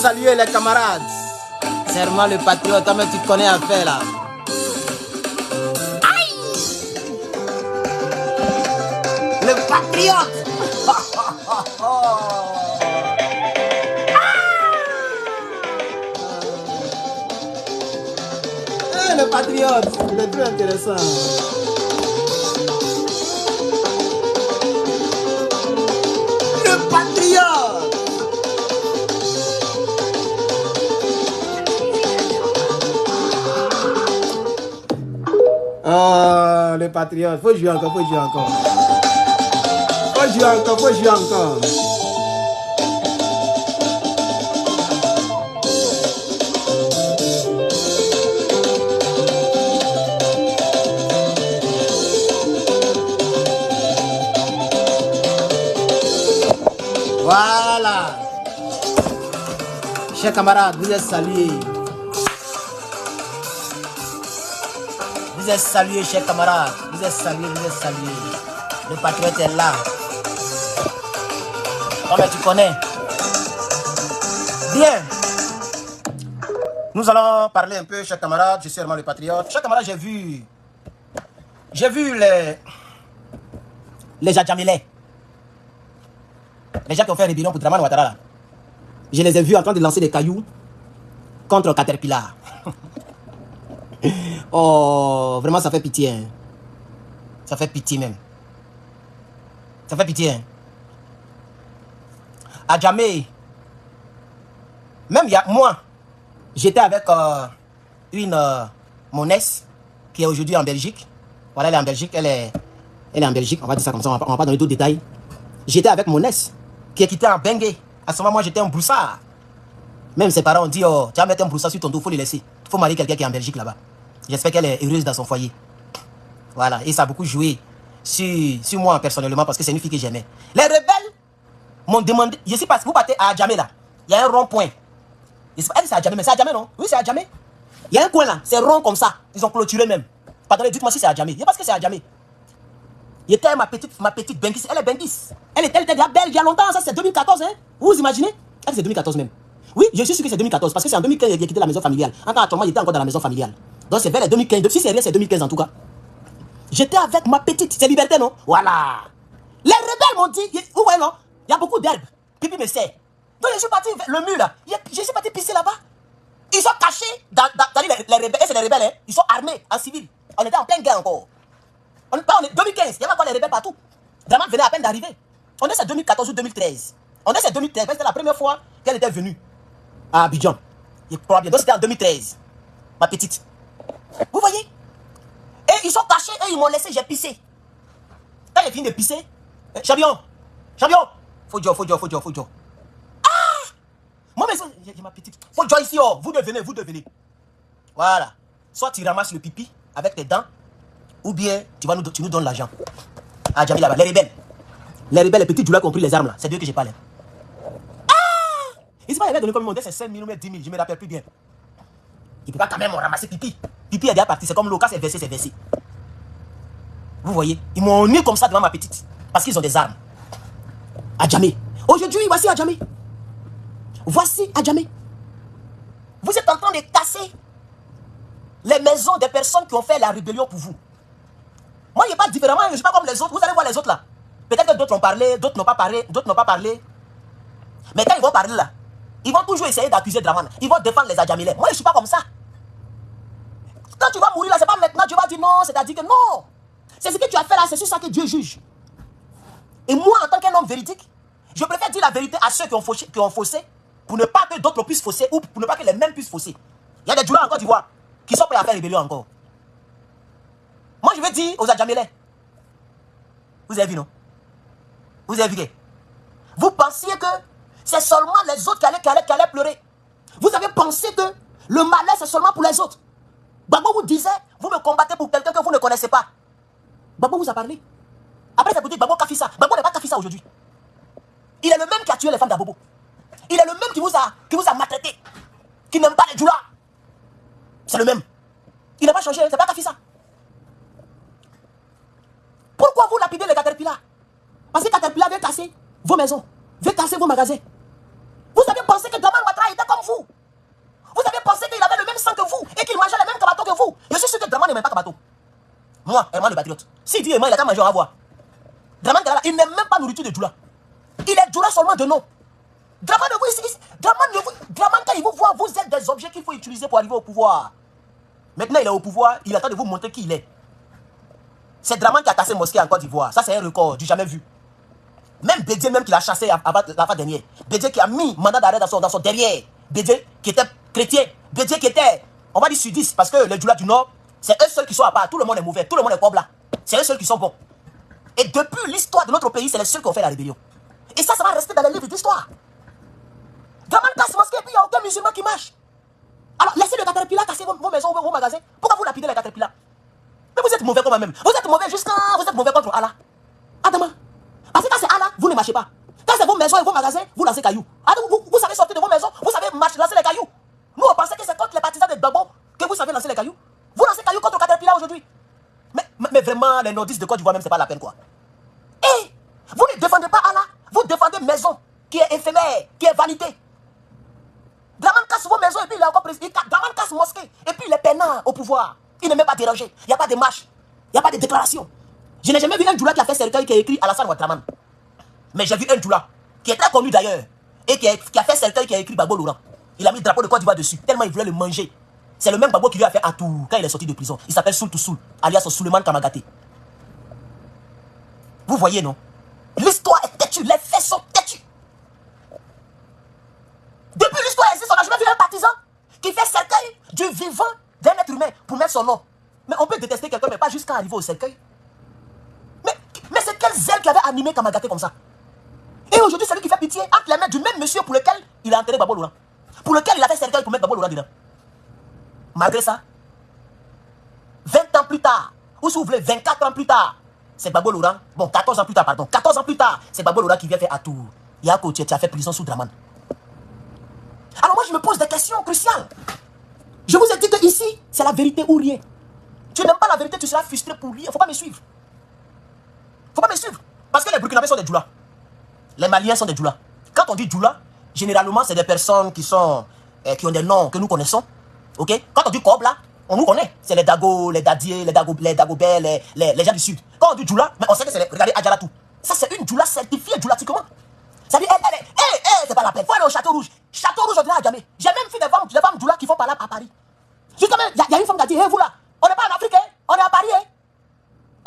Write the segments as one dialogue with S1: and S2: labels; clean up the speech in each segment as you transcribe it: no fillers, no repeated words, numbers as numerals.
S1: saluer les camarades. Serment le patriote, mais tu connais à faire là. Aïe! Le patriote! Le patriote, c'est très intéressant. Le patriote. Oh, le patriote, faut jouer encore, faut jouer encore. Faut jouer encore, faut jouer encore. Voilà. Chers camarades, vous êtes salués. Vous êtes salués, chers camarades. Vous êtes salués, vous êtes salués. Le patriote est là. Comme tu connais. Bien. Nous allons parler un peu, chers camarades. Je suis vraiment le patriote. Chers camarades, j'ai vu les Adjamilais. Les gens qui ont fait rébellion pour Dramane Ouattara là. Je les ai vus en train de lancer des cailloux contre Caterpillar. Oh, vraiment ça fait pitié. Hein. Ça fait pitié même. Ça fait pitié. Hein. À Djamé, même il y a moi, j'étais avec mon ex qui est aujourd'hui en Belgique. Voilà, elle est en Belgique, elle est en Belgique, on va dire ça comme ça, on va pas donner d'autres détails. J'étais avec mon ex qui est quitté en Bengue. À ce moment, moi, j'étais un broussard. Même ses parents ont dit, oh, tu vas mettre un broussard sur ton dos, il faut le laisser. Il faut marier quelqu'un qui est en Belgique là-bas. J'espère qu'elle est heureuse dans son foyer. Voilà, et ça a beaucoup joué sur moi personnellement parce que c'est une fille que j'aimais. Les rebelles m'ont demandé, je sais pas, vous partez à Djamé là, il y a un rond-point. Elle c'est à Djamé, mais c'est à Djamé non? Oui, c'est à Djamé. Il y a un coin là, c'est rond comme ça. Ils ont clôturé même. Pardon, dites-moi si c'est à Djamé. Je pense que c'est à Djamé. Il était ma petite Bengis. Elle est Bengis. Elle était déjà belle il y a longtemps. Ça, c'est 2014. Hein? Vous imaginez? Elle, c'est 2014 même. Oui, je suis sûr que c'est 2014. Parce que c'est en 2015 qu'il a quitté la maison familiale. Encore actuellement, il était encore dans la maison familiale. Donc, c'est vers les 2015. Si c'est rien, c'est 2015 en tout cas. J'étais avec ma petite. C'est liberté, non? Voilà. Les rebelles m'ont dit. Vous voyez, non? Il y a beaucoup d'herbes. Pipi me sert. Donc, je suis parti vers le mur là. Je suis parti pisser là-bas. Ils sont cachés dans les rebelles. Et c'est les rebelles, hein? Ils sont armés en civil. On était en pleine guerre encore. On est 2015, il y avait encore les rebelles partout. Dramane venait à peine d'arriver. On est c'est 2014 ou 2013. On est c'est 2013, c'était la première fois qu'elle était venue à Abidjan. Donc c'était en 2013. Ma petite. Vous voyez? Et ils sont cachés, et ils m'ont laissé, j'ai pissé. Quand j'ai fini de pisser, champion, faut dire. Ah! Moi, mais j'ai ma petite. Faut dire ici, oh, vous devenez. Voilà. Soit tu ramasses le pipi avec tes dents, ou bien tu nous donnes l'argent. Ah, Djamé là-bas, les rebelles, les petits joueurs qui ont pris les armes là, c'est d'eux que je parle. Ah! Ils ne pas donné comme ils m'ont dit, c'est 5 000 ou 10 000, je ne me rappelle plus bien. Il ne peut pas quand même ramasser pipi. Pipi est déjà parti, c'est comme l'eau, quand c'est versé, c'est versé. Vous voyez, ils m'ont mis comme ça devant ma petite, parce qu'ils ont des armes. À Djamé. Aujourd'hui, voici à Djamé. Voici à Djamé. Vous êtes en train de casser les maisons des personnes qui ont fait la rébellion pour vous. Moi, je parle différemment, je ne suis pas comme les autres. Vous allez voir les autres là. Peut-être que d'autres ont parlé, d'autres n'ont pas parlé, Mais quand ils vont parler là, ils vont toujours essayer d'accuser Dramane. Ils vont défendre les Adjamilais. Moi, je ne suis pas comme ça. Quand tu vas mourir là, c'est pas maintenant, tu vas dire non, c'est-à-dire que non. C'est ce que tu as fait là, c'est sur ça que Dieu juge. Et moi, en tant qu'un homme véridique, je préfère dire la vérité à ceux qui ont faussé, pour ne pas que d'autres puissent fausser, ou pour ne pas que les mêmes puissent fausser. Il y a des joueurs en Côte d'Ivoire qui sont prêts à faire rébellion encore. Moi, je veux dire aux Adjamilais. Vous avez vu, non? Vous avez vu que vous pensiez que c'est seulement les autres qui allaient pleurer. Vous avez pensé que le malheur, c'est seulement pour les autres. Gbagbo vous disait, vous me combattez pour quelqu'un que vous ne connaissez pas. Gbagbo vous a parlé. Après, c'est pour dire Gbagbo Kafissa. Gbagbo n'est pas Kafissa aujourd'hui. Il est le même qui a tué les femmes d'Abobo. Il est le même qui vous a maltraité. Qui n'aime pas les Djoula. C'est le même. Il n'a pas changé, c'est pas Kafissa. Pourquoi vous lapidez les Caterpillar? Parce que Caterpillar veut casser vos maisons, veut casser vos magasins. Vous avez pensé que Dramane Ouattara était comme fous. Je suis sûr que Dramane ne m'aime pas Kabato. Moi, Herman le patriote. S'il dit Herman, il a qu'à manger, on va voir. Dramane, il n'aime même pas nourriture de Djoula. Il est Djoula seulement de nom. Dramane, quand il vous voit, vous êtes des objets qu'il faut utiliser pour arriver au pouvoir. Maintenant, il est au pouvoir, il attend de vous montrer qui il est. C'est Dramane qui a cassé mosquée en Côte d'Ivoire. Ça, c'est un record, du jamais vu. Même Bédié, même qui l'a chassé avant la fin dernière. Bédié qui a mis mandat d'arrêt dans son derrière. Bédié qui était chrétien. Bédié qui était, on va dire sudiste, parce que les Djoula du Nord, c'est eux seuls qui sont à part. Tout le monde est mauvais, tout le monde est pauvre là. C'est eux seuls qui sont bons. Et depuis l'histoire de notre pays, c'est les seuls qui ont fait la rébellion. Et ça va rester dans les livres d'histoire. Dramane casse mosquée et puis il n'y a aucun musulman qui marche. Alors laissez le Caterpillar casser vos maisons, vos magasins. Pourquoi vous lapidez les Caterpillar? Mais vous êtes mauvais comme même. Vous êtes mauvais jusqu'à... Vous êtes mauvais contre Allah. Adama. Parce que quand c'est Allah, vous ne marchez pas. Quand c'est vos maisons et vos magasins, vous lancez cailloux. Vous savez sortir de vos maisons, vous savez lancer les cailloux. Nous, on pensait que c'est contre les partisans de Gbagbo que vous savez lancer les cailloux. Vous lancez cailloux contre le Caterpillar aujourd'hui. Mais vraiment, les nordistes de Côte d'Ivoire, même, c'est pas la peine, quoi. Et vous ne défendez pas Allah. Vous défendez maison qui est éphémère, qui est vanité. Dramane casse vos maisons et puis il est encore président. Dramane casse mosquée et puis il est peinant au pouvoir. Il ne met pas déranger. Il n'y a pas de marche. Il n'y a pas de déclaration. Je n'ai jamais vu un Djoula qui a fait cercueil qui a écrit Alassane Ouattara. Mais j'ai vu un Djoula qui est très connu d'ailleurs et qui a fait cercueil qui a écrit Gbagbo Laurent. Il a mis le drapeau de Côte d'Ivoire dessus tellement il voulait le manger. C'est le même Gbagbo qui lui a fait à tout quand il est sorti de prison. Il s'appelle Soul to Soul, alias Souleymane Kamagaté. Vous voyez, non? L'histoire est têtue, les faits sont têtus. Depuis l'histoire existe, on n'a jamais vu un partisan qui fait cercueil du vivant d'un être humain pour mettre son nom. Mais on peut détester quelqu'un, mais pas jusqu'à arriver au cercueil. Mais c'est quel zèle qui avait animé Kamagaté comme ça? Et aujourd'hui, c'est lui qui fait pitié entre les mains du même monsieur pour lequel il a enterré Gbagbo Laurent. Pour lequel il a fait cercueil pour mettre Gbagbo Laurent dedans. Malgré ça, 20 ans plus tard, ou si vous voulez 24 ans plus tard, c'est Gbagbo Laurent, bon 14 ans plus tard, pardon, 14 ans plus tard, c'est Gbagbo Laurent qui vient faire à Tours. Yako, tu as fait prison sous Dramane. Alors moi je me pose des questions cruciales. Je vous ai dit que ici, c'est la vérité ou rien. Tu n'aimes pas la vérité, tu seras frustré pour rien. Il ne faut pas me suivre. Il ne faut pas me suivre. Parce que les Burkinabés sont des Djoula. Les Maliens sont des Djoula. Quand on dit Djoula, généralement c'est des personnes qui ont des noms que nous connaissons. Ok? Quand on dit Kobla, on nous connaît. C'est les Dago, les Dadier, les Dagobert, les gens du Sud. Quand on dit Djoula, mais on sait que c'est les... Regardez Adjalatou. Ça c'est une Djoula certifiée djoulatiquement. Ça dit, c'est pas la peine. Il faut aller au Château Rouge. Château Rouge, on dirait à jamais. J'ai même vu des femmes Djoula qui font par là à Paris. Justement, il y a une femme qui a dit, hey, vous là, on n'est pas en Afrique, hein? On est à Paris. Hein?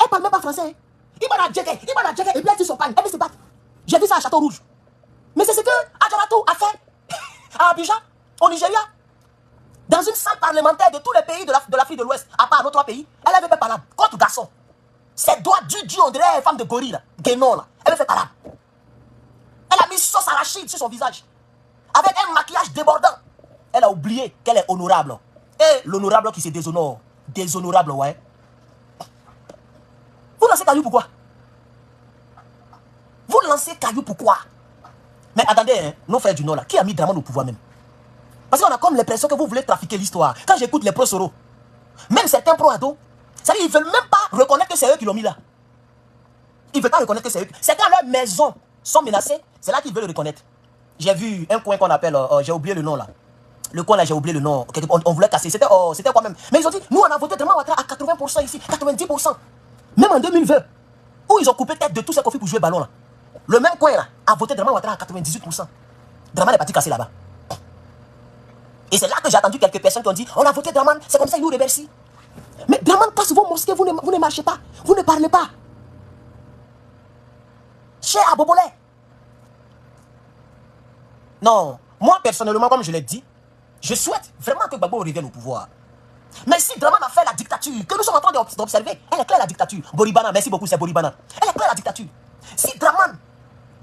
S1: Elle parle même pas français. Hein? Il m'a dit, et puis elle dit son pagne. Elle dit, c'est pas. J'ai vu ça à Château Rouge. Mais c'est ce que Adjalatou a fait à Abidjan, au Nigeria. Dans une salle parlementaire de tous les pays de l'Afrique de l'Ouest, à part nos 3 pays, elle avait fait par là, contre garçon. Ses doigts du, on dirait une femme de gorille, là, Guénon, là. Elle avait fait par là. Elle a mis sauce arachide sur son visage. Avec un maquillage débordant. Elle a oublié qu'elle est honorable. Et l'honorable qui se déshonore. Déshonorable, ouais. Vous lancez caillou pourquoi? Vous lancez caillou pourquoi? Mais attendez, hein, nos frères du Nord là, qui a mis Dramane au pouvoir même? Parce qu'on a comme l'impression que vous voulez trafiquer l'histoire. Quand j'écoute les pro-Soro, même certains pro-Ado, c'est-à-dire ils ne veulent même pas reconnaître que c'est eux qui l'ont mis là. Ils ne veulent pas reconnaître que c'est eux. C'est quand leurs maisons sont menacées, c'est là qu'ils veulent le reconnaître. J'ai vu un coin qu'on appelle, j'ai oublié le nom là. Le coin là, j'ai oublié le nom. On voulait casser. C'était quoi même? Mais ils ont dit, nous on a voté Dramane Ouattara à 80% ici, 90%. Même en 2020, où ils ont coupé tête de tous ces conflits pour jouer ballon là. Le même coin là a voté Dramane Ouattara à 98%. Dramane est parti casser là-bas. Et c'est là que j'ai entendu quelques personnes qui ont dit, on a voté Dramane, c'est comme ça, il nous remercie. Mais Dramane casse vos mosquées, vous ne marchez pas, vous ne parlez pas. Cher Abobolé. Non, moi personnellement, comme je l'ai dit, je souhaite vraiment que Gbagbo revienne au pouvoir. Mais si Dramane a fait la dictature, que nous sommes en train d'observer, elle est claire la dictature. Boribana, merci beaucoup, c'est Boribana. Elle est claire la dictature. Si Dramane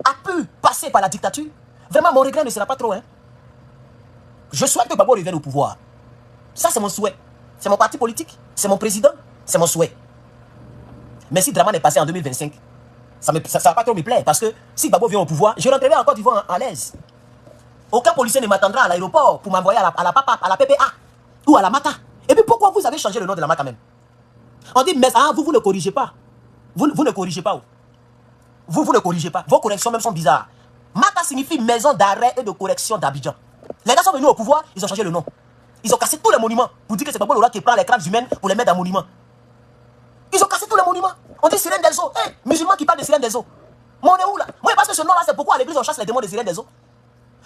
S1: a pu passer par la dictature, vraiment mon regret ne sera pas trop. Hein. Je souhaite que Gbagbo revienne au pouvoir. Ça c'est mon souhait. C'est mon parti politique, c'est mon président, c'est mon souhait. Mais si Dramane est passé en 2025, ça ne va pas trop me plaire. Parce que si Gbagbo vient au pouvoir, je rentrerai en Côte d'Ivoire à l'aise. Aucun policier ne m'attendra à l'aéroport pour m'envoyer à la PPA ou à la MACA. Et puis pourquoi vous avez changé le nom de la MACA même? On dit, mais vous ne corrigez pas. Vous ne corrigez pas. Vous ne corrigez pas. Vos corrections même sont bizarres. MACA signifie maison d'arrêt et de correction d'Abidjan. Les gars sont venus au pouvoir, ils ont changé le nom. Ils ont cassé tous les monuments pour dire que c'est Gbagbo le roi qui prend les crânes humaines pour les mettre dans monuments. Ils ont cassé tous les monuments. On dit sirène des eaux. Hey, musulmans qui parlent de sirène des eaux. Mais on est où là? Moi, parce que ce nom-là, c'est pourquoi à l'église on chasse les démons des sirènes des eaux.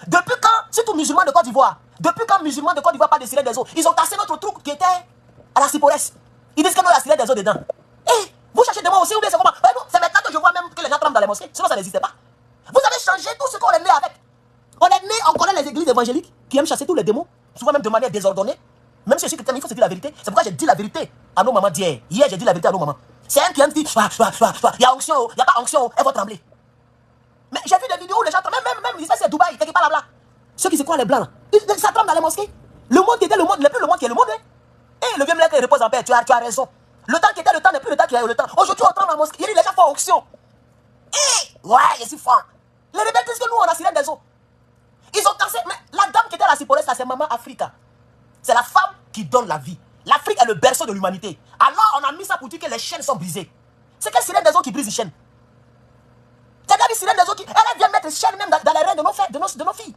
S1: Depuis quand, surtout musulmans de Côte d'Ivoire, depuis quand musulmans de Côte d'Ivoire parlent de sirène des eaux, ils ont cassé notre truc qui était à la Ciporès. Ils disent que nous, il y a sirène des eaux dedans. Hey, vous cherchez des mots aussi ou bien c'est comment? C'est maintenant que je vois même que les gens tremblent dans les mosquées. Sinon, ça n'existait pas. Vous avez changé tout ce qu'on est né avec. On est né, on connaît les églises évangéliques qui aiment chasser tous les démons, souvent même de manière désordonnée. Même si je suis chrétien, il faut se dire la vérité. C'est pourquoi j'ai dit la vérité à nos mamans d'hier. Hier, j'ai dit la vérité à nos mamans. C'est un qui aime dire, il y a onction, il n'y a pas onction, elles vont trembler. Mais j'ai vu des vidéos où les gens tremblent, même ils disent c'est Dubaï, quelque part là-bas. Ceux qui se croient les blancs, là, ça tremble dans les mosquées. Le monde qui était le monde, n'est plus le monde qui est le monde. Hein. Et le vieux mec repose en paix, tu as raison. Le temps qui était le temps n'est plus le temps qui est le temps. Aujourd'hui, on tremble dans la mosquée, il dit les gens font onction. Ouais, je suis fort. Les rebelles disent que nous, on a sirène des eaux. Ils ont cassé, mais la dame qui était à la Ciporès, c'est Maman Africa. C'est la femme qui donne la vie. L'Afrique est le berceau de l'humanité. Alors, on a mis ça pour dire que les chaînes sont brisées. C'est quelle sirène des eaux qui brise les chaînes? C'est la sirène des eaux qui... Elle vient mettre les chaînes même dans les reins de nos filles.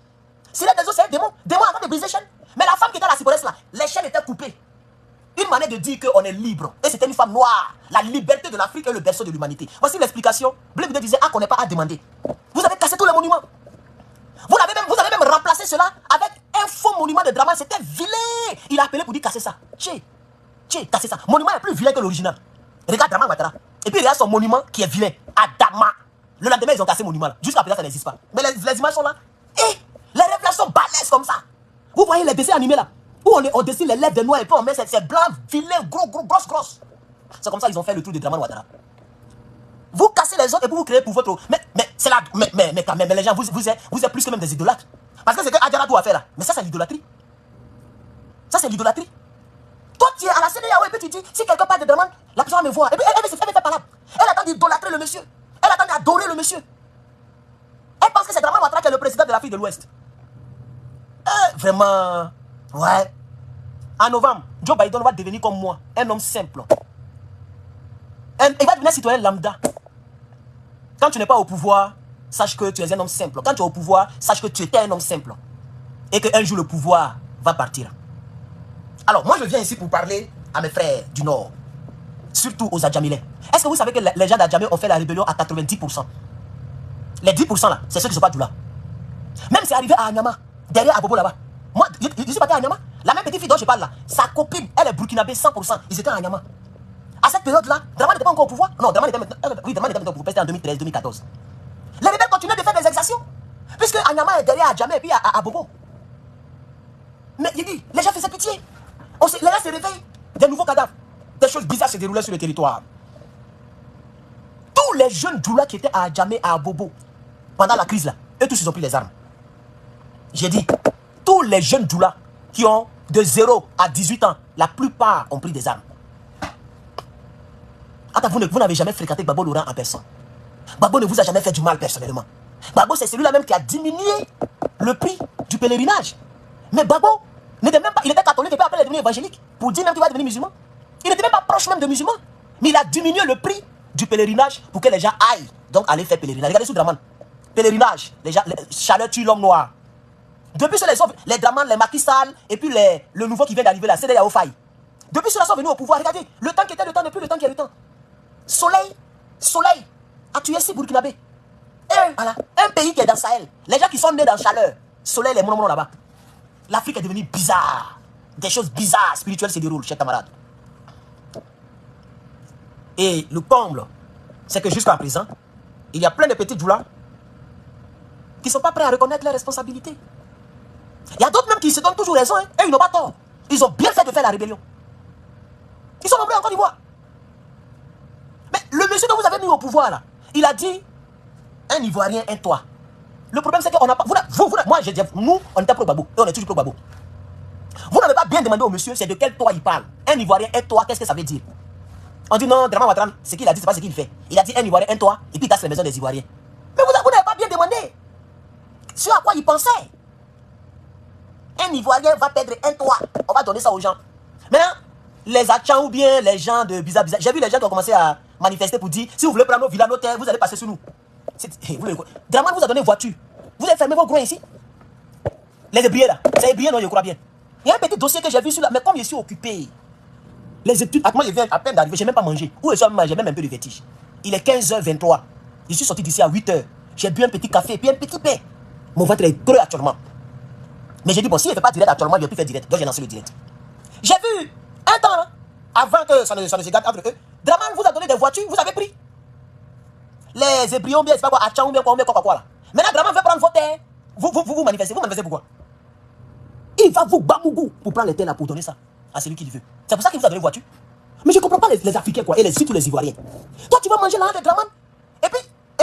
S1: Sirène des eaux, c'est un démon. Démon avant de briser les chaînes. Mais la femme qui était à la Ciporès, là, les chaînes étaient coupées. Une manière de dire qu'on est libre. Et c'était une femme noire. La liberté de l'Afrique est le berceau de l'humanité. Voici l'explication. Blé disait, ah, qu'on n'est pas à demander. Vous avez cassé tous les monuments. Vous avez même remplacé cela avec un faux monument de Draman. C'était vilain. Il a appelé pour dire casser ça. Casser ça. Monument est plus vilain que l'original. Regarde Draman Ouattara. Et puis il y a son monument qui est vilain. Adama. Le lendemain, ils ont cassé le monument là. Jusqu'à présent, ça n'existe pas. Mais les images sont là. Et les réflexions balèzes comme ça. Vous voyez les dessins animés là. Où on dessine les lèvres de noir et puis on met ces blancs, vilains, grosses. C'est comme ça qu'ils ont fait le truc de Draman Ouattara. Vous cassez les autres et vous créez pour votre... Mais c'est là... Mais quand même, les gens, vous êtes plus que même des idolâtres. Parce que c'est que Adjara doit faire là. Mais ça, c'est l'idolâtrie. Ça, c'est l'idolâtrie. Toi, tu es à la CDAO et puis tu dis, si quelqu'un parle de Draman, la personne va me voir. Et puis elle fait pas là. Elle attend d'idolâtrer le monsieur. Elle attend d'adorer le monsieur. Elle pense que c'est Draman Ouattara qui est le président de l'Afrique de l'Ouest. Vraiment... Ouais. En novembre, Joe Biden va devenir comme moi, un homme simple. Il va devenir citoyen lambda. Quand tu n'es pas au pouvoir, sache que tu es un homme simple. Quand tu es au pouvoir, sache que tu étais un homme simple. Et qu'un jour le pouvoir va partir. Alors, moi je viens ici pour parler à mes frères du Nord. Surtout aux Adjamilais. Est-ce que vous savez que les gens d'Adjamé ont fait la rébellion à 90%? Les 10% là, c'est ceux qui ne sont pas du là. Même c'est arrivé à Anyama, derrière Abobo là-bas. Moi, je suis parti à Anyama. La même petite fille dont je parle là, sa copine, elle est burkinabé 100%. Ils étaient à Anyama. À cette période-là, Draman n'était pas encore au pouvoir. Non, Draman était maintenant au pouvoir. C'était en 2013-2014. Les rebelles continuaient de faire des exactions. Puisque Anyama est derrière Adjamé et puis à Bobo. Mais il dit, les gens faisaient pitié. Les gens se réveillent. Des nouveaux cadavres. Des choses bizarres se déroulaient sur le territoire. Tous les jeunes Djoula qui étaient à Adjamé, à Bobo, pendant la crise là, eux tous ils ont pris les armes. J'ai dit, tous les jeunes Djoula qui ont de 0 à 18 ans, la plupart ont pris des armes. Attends, vous n'avez jamais fréquenté Gbagbo Laurent en personne. Gbagbo ne vous a jamais fait du mal personnellement. Gbagbo, c'est celui-là même qui a diminué le prix du pèlerinage. Mais Gbagbo n'était même pas, il était catholique et puis après il est devenu évangélique. Pour dire même qu'il va devenir musulman. Il n'était même pas proche même de musulman. Mais il a diminué le prix du pèlerinage pour que les gens aillent donc aller faire pèlerinage. Regardez sous Draman. Pèlerinage, les chaleur tue l'homme noir. Depuis cela, les Draman, les Macky Sall et puis le nouveau qui vient d'arriver là, c'est des Yaofaï. Depuis cela, ils sont venus au pouvoir. Regardez, le temps qui était le temps n'est plus le temps qui est le temps. Soleil a tué 6 Burkinabés. Et voilà, un pays qui est dans Sahel. Les gens qui sont nés dans chaleur, soleil, les monomons là-bas. L'Afrique est devenue bizarre. Des choses bizarres, spirituelles se déroulent, chers camarades. Et le comble, c'est que jusqu'à présent, il y a plein de petits Djoula qui ne sont pas prêts à reconnaître leurs responsabilités. Il y a d'autres même qui se donnent toujours raison, hein, et ils n'ont pas tort. Ils ont bien fait de faire la rébellion. Ils sont nombreux en Côte d'Ivoire. Mais le monsieur dont vous avez mis au pouvoir là, il a dit un Ivoirien, un toit. Le problème c'est qu'on n'a pas. Moi j'ai dit, nous on était pro Gbagbo et on est toujours pro Gbagbo. Vous n'avez pas bien demandé au monsieur c'est de quel toit il parle. Un Ivoirien, un toit, qu'est-ce que ça veut dire? On dit non, Draman Ouattara, ce qu'il a dit, c'est pas ce qu'il fait. Il a dit un Ivoirien, un toit, et puis il casse les maisons des Ivoiriens. Mais vous n'avez pas bien demandé sur à quoi il pensait. Un Ivoirien va perdre un toit. On va donner ça aux gens. Maintenant, les Achans ou bien les gens de bizarre. J'ai vu les gens qui ont commencé à manifester pour dire si vous voulez prendre nos villas, nos terres, vous allez passer sur nous. Draman vous a donné une voiture. Vous avez fermé vos groins ici. Les ébriers là. C'est ébriers, non, je crois bien. Il y a un petit dossier que j'ai vu sur là, mais comme je suis occupé, les études, moi je viens à peine d'arriver, je n'ai même pas mangé. Où est-ce que j'ai même un peu de vertige. Il est 15h23. Je suis sorti d'ici à 8h. J'ai bu un petit café et puis un petit pain. Mon ventre est creux actuellement. Mais j'ai dit, bon, s'il ne fait pas direct actuellement, il ne peut plus faire direct. Donc j'ai lancé le direct. J'ai vu un temps, hein, avant que ça ne se gâte entre eux, Draman vous a donné des voitures, vous avez pris. Les ébryons, bien, c'est pas quoi, Achan ou bien quoi là. Maintenant, Draman veut prendre vos terres. Vous manifestez. Vous manifestez pourquoi? Il va vous bamougou pour prendre les terres là, pour donner ça à celui qui le veut. C'est pour ça qu'il vous a donné une voiture. Mais je ne comprends pas les Africains quoi, et surtout les Ivoiriens. Toi, tu vas manger la hand de Draman, et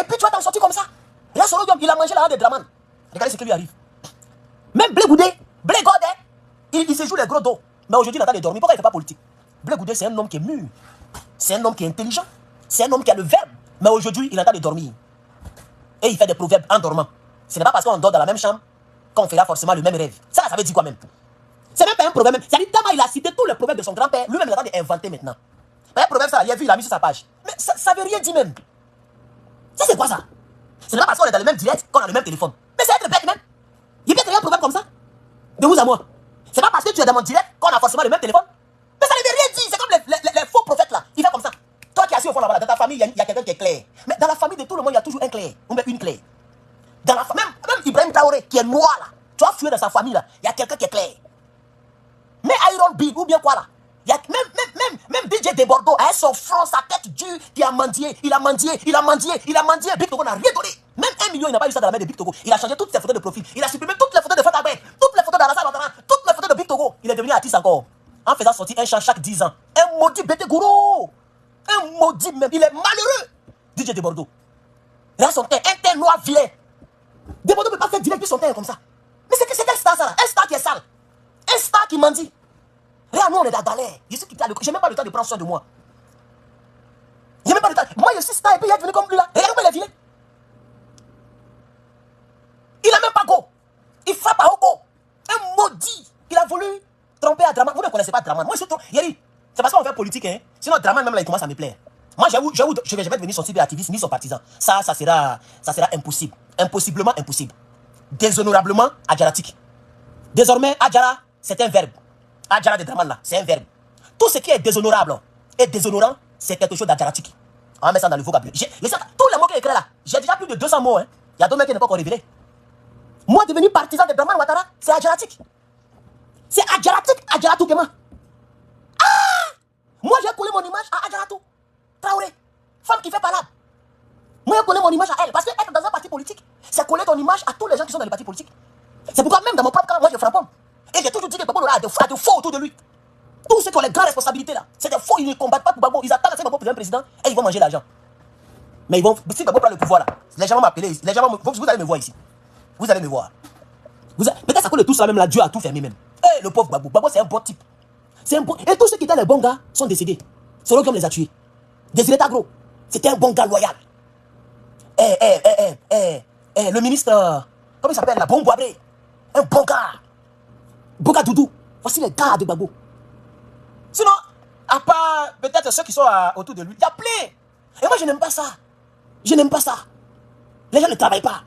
S1: puis tu vas t'en sortir comme ça. Et là, Soro Diom, il a mangé la hand de Draman. Regardez ce qui lui arrive. Même Blé Goudé, Blé Godé, il se joue les gros dos. Mais aujourd'hui, il attend de dormir. Pourquoi il ne fait pas politique? Blé Goudé, c'est un homme qui est mûr. C'est un homme qui est intelligent. C'est un homme qui a le verbe. Mais aujourd'hui, il attend de dormir. Et il fait des proverbes en dormant. Ce n'est pas parce qu'on dort dans la même chambre qu'on fera forcément le même rêve. Ça veut dire quoi même? C'est même pas un proverbe. C'est-à-dire, tellement il a cité tous les proverbes de son grand-père, lui-même il attend d'inventer maintenant. Mais un proverbe, ça, il a vu, il a mis sur sa page. Mais ça veut rien dire même. Ça, c'est quoi ça? Ce n'est pas parce qu'on est dans le même direct qu'on a le même téléphone. Mais c'est être bête même. Il peut créer un proverbe comme ça. De vous à moi. C'est pas parce que tu es dans mon direct qu'on a forcément le même téléphone. Mais ça ne veut rien dire. C'est comme les faux prophètes là. Il fait comme ça. Toi qui es assis au fond là-bas, dans ta famille, il y a quelqu'un qui est clair. Mais dans la famille de tout le monde, il y a toujours un clair. Ou même une claire. Dans la même Ibrahim Traoré qui est noir là. Tu as fouillé dans sa famille là. Il y a quelqu'un qui est clair. Mais Iron Big ou bien quoi là. Il y a même DJ de Bordeaux avec son front, sa tête dure, qui a mendié. Il a mendié. Big Togo n'a rien donné. Même 1 million, il n'a pas eu ça dans la main de Big Togo. Il a changé toutes ses photos de profil. Il a supprimé toutes les photos de Fata Ben, toutes les photos d'Alassane Ouattara, toutes les photos de Big Togo. Il est devenu artiste encore. En faisant sortir un chant chaque 10 ans. Un maudit bébé gourou. Un maudit même. Il est malheureux. DJ de Bordeaux. Il a son teint, un teint noir vilain. De Bordeaux ne peut pas faire direct son teint comme ça. Mais c'est quel star ça là? Un star qui est sale. Un star qui mendie. Regarde, nous on est dans la galère. Je n'ai même pas le temps de prendre soin de moi. J'ai même pas le temps. Moi je suis star et puis il est devenu comme lui là. Regarde comment il est vilain. Il n'a même pas go. Il frappe à Oko. Un maudit. Il a voulu tromper à Draman. Vous ne connaissez pas Draman. Moi je suis trop. Yeri, c'est parce qu'on fait politique. Hein. Sinon Draman même là il commence à me plaire. Moi j'avoue, je vais devenir son cible activiste ni son partisan. Ça sera impossible. Impossiblement impossible. Déshonorablement adjaratique. Désormais, Adjara, c'est un verbe. Adjara de Draman là, c'est un verbe. Tout ce qui est déshonorable et déshonorant, c'est quelque chose d'adjaratique. On va mettre ça dans le vocabulaire. Tous les mots qu'il écrit là, j'ai déjà plus de 200 mots. Hein. Il y a d'autres mecs qui n'ont pas encore révélé. Moi, devenir partisan de Draman Ouattara, c'est adjaratique. C'est adjaratique, Adjaratou Kema. Ah! Moi, j'ai collé mon image à Adjaratou Traoré, femme qui fait palabre. Moi, j'ai collé mon image à elle. Parce que être dans un parti politique, c'est coller ton image à tous les gens qui sont dans les partis politiques. C'est pourquoi même dans mon propre camp, moi, je frappe. Et j'ai toujours dit que Gbagbo a de faux autour de lui. Tous ceux qui ont les grandes responsabilités là, c'est des faux, ils ne combattent pas pour Gbagbo. Ils attendent à ce que Gbagbo devienne président et ils vont manger l'argent. Mais si Gbagbo prend le pouvoir là, les gens vont m'appeler, vous allez me voir ici. Vous allez me voir. Peut-être à cause de tout ça même là, Dieu a tout fermé même. Eh, le pauvre Gbagbo. Gbagbo c'est un bon type. C'est un bon. Et tous ceux qui étaient les bons gars sont décédés. Soro Diom les a tués. Désiré Tagro, c'était un bon gars loyal. Le ministre, comment il s'appelle là, Bon Boabré, un bon gars. Boga Doudou, voici les gars de Gbagbo. Sinon, à part peut-être ceux qui sont autour de lui, il y a plein. Et moi je n'aime pas ça. Je n'aime pas ça. Les gens ne travaillent pas.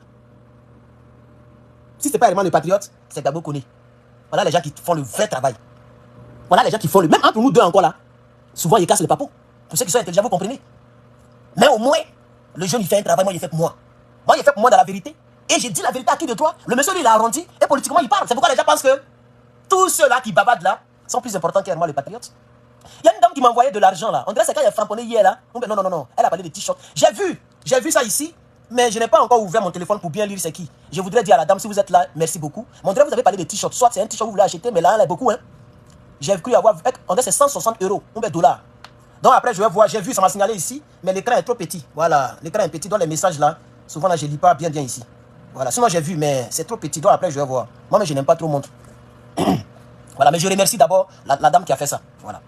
S1: Si ce n'est pas vraiment les patriotes, c'est Gbagbo Koné. Voilà les gens qui font le vrai travail. Voilà les gens qui font le... Même entre nous deux encore là, souvent ils cassent le papeau. Pour ceux qui sont intelligents, vous comprenez. Mais au moins, le jeune il fait un travail, moi il fait pour moi. Moi il fait pour moi dans la vérité. Et j'ai dit la vérité à qui de toi. Le monsieur lui il a arrondi et politiquement il parle. C'est pourquoi les gens pensent que tous ceux-là qui babadent là sont plus importants qu'elle, moi les patriotes. Il y a une dame qui m'a envoyé de l'argent là. On dirait que c'est quand il a framponné hier là. Non. Elle a parlé de t-shirt. J'ai vu ça ici. Mais je n'ai pas encore ouvert mon téléphone pour bien lire c'est qui. Je voudrais dire à la dame, si vous êtes là, merci beaucoup. Mais on dirait que vous avez parlé de t-shirt. Soit c'est un t-shirt que vous voulez acheter, mais là, il y a beaucoup. Hein. J'ai cru avoir... On dirait que c'est 160 euros ou bien dollars. Donc après, je vais voir. J'ai vu, ça m'a signalé ici. Mais l'écran est trop petit. Voilà. L'écran est petit. Donc les messages là, souvent là, je ne lis pas bien ici. Voilà. Sinon, j'ai vu, mais c'est trop petit. Donc après, je vais voir. Moi, mais je n'aime pas trop montrer. Voilà. Mais je remercie d'abord la dame qui a fait ça. Voilà.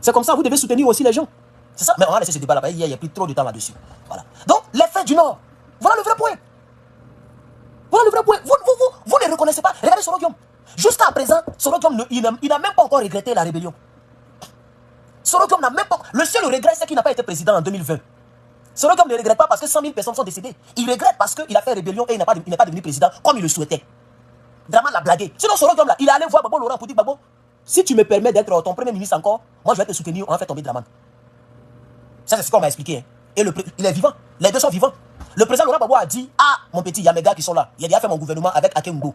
S1: C'est comme ça, vous devez soutenir aussi les gens. C'est ça. Mais on va laisser ce débat là-bas. Il n'y a plus trop de temps là-dessus. Voilà. Donc, les faits du Nord. Voilà le vrai point. Voilà le vrai point. Vous ne reconnaissez pas. Regardez Soro Diom. Jusqu'à présent, Soro Diom, il n'a même pas encore regretté la rébellion. Soro Diom n'a même pas... Le seul regret, c'est qu'il n'a pas été président en 2020. Soro Diom ne regrette pas parce que 100 000 personnes sont décédées. Il regrette parce qu'il a fait rébellion et il n'est pas devenu président comme il le souhaitait. Draman l'a blagué. Sinon, Soro Diom là, il est allé voir Gbagbo Laurent pour dire Gbagbo, si tu me permets d'être ton premier ministre encore, moi je vais te soutenir, on va faire tomber Draman. Ça, c'est ce qu'on m'a expliqué. Hein. Et il est vivant. Les deux sont vivants. Le président Laurent Gbagbo a dit, ah, mon petit, il y a mes gars qui sont là. Il a déjà fait mon gouvernement avec Ake Ngbo.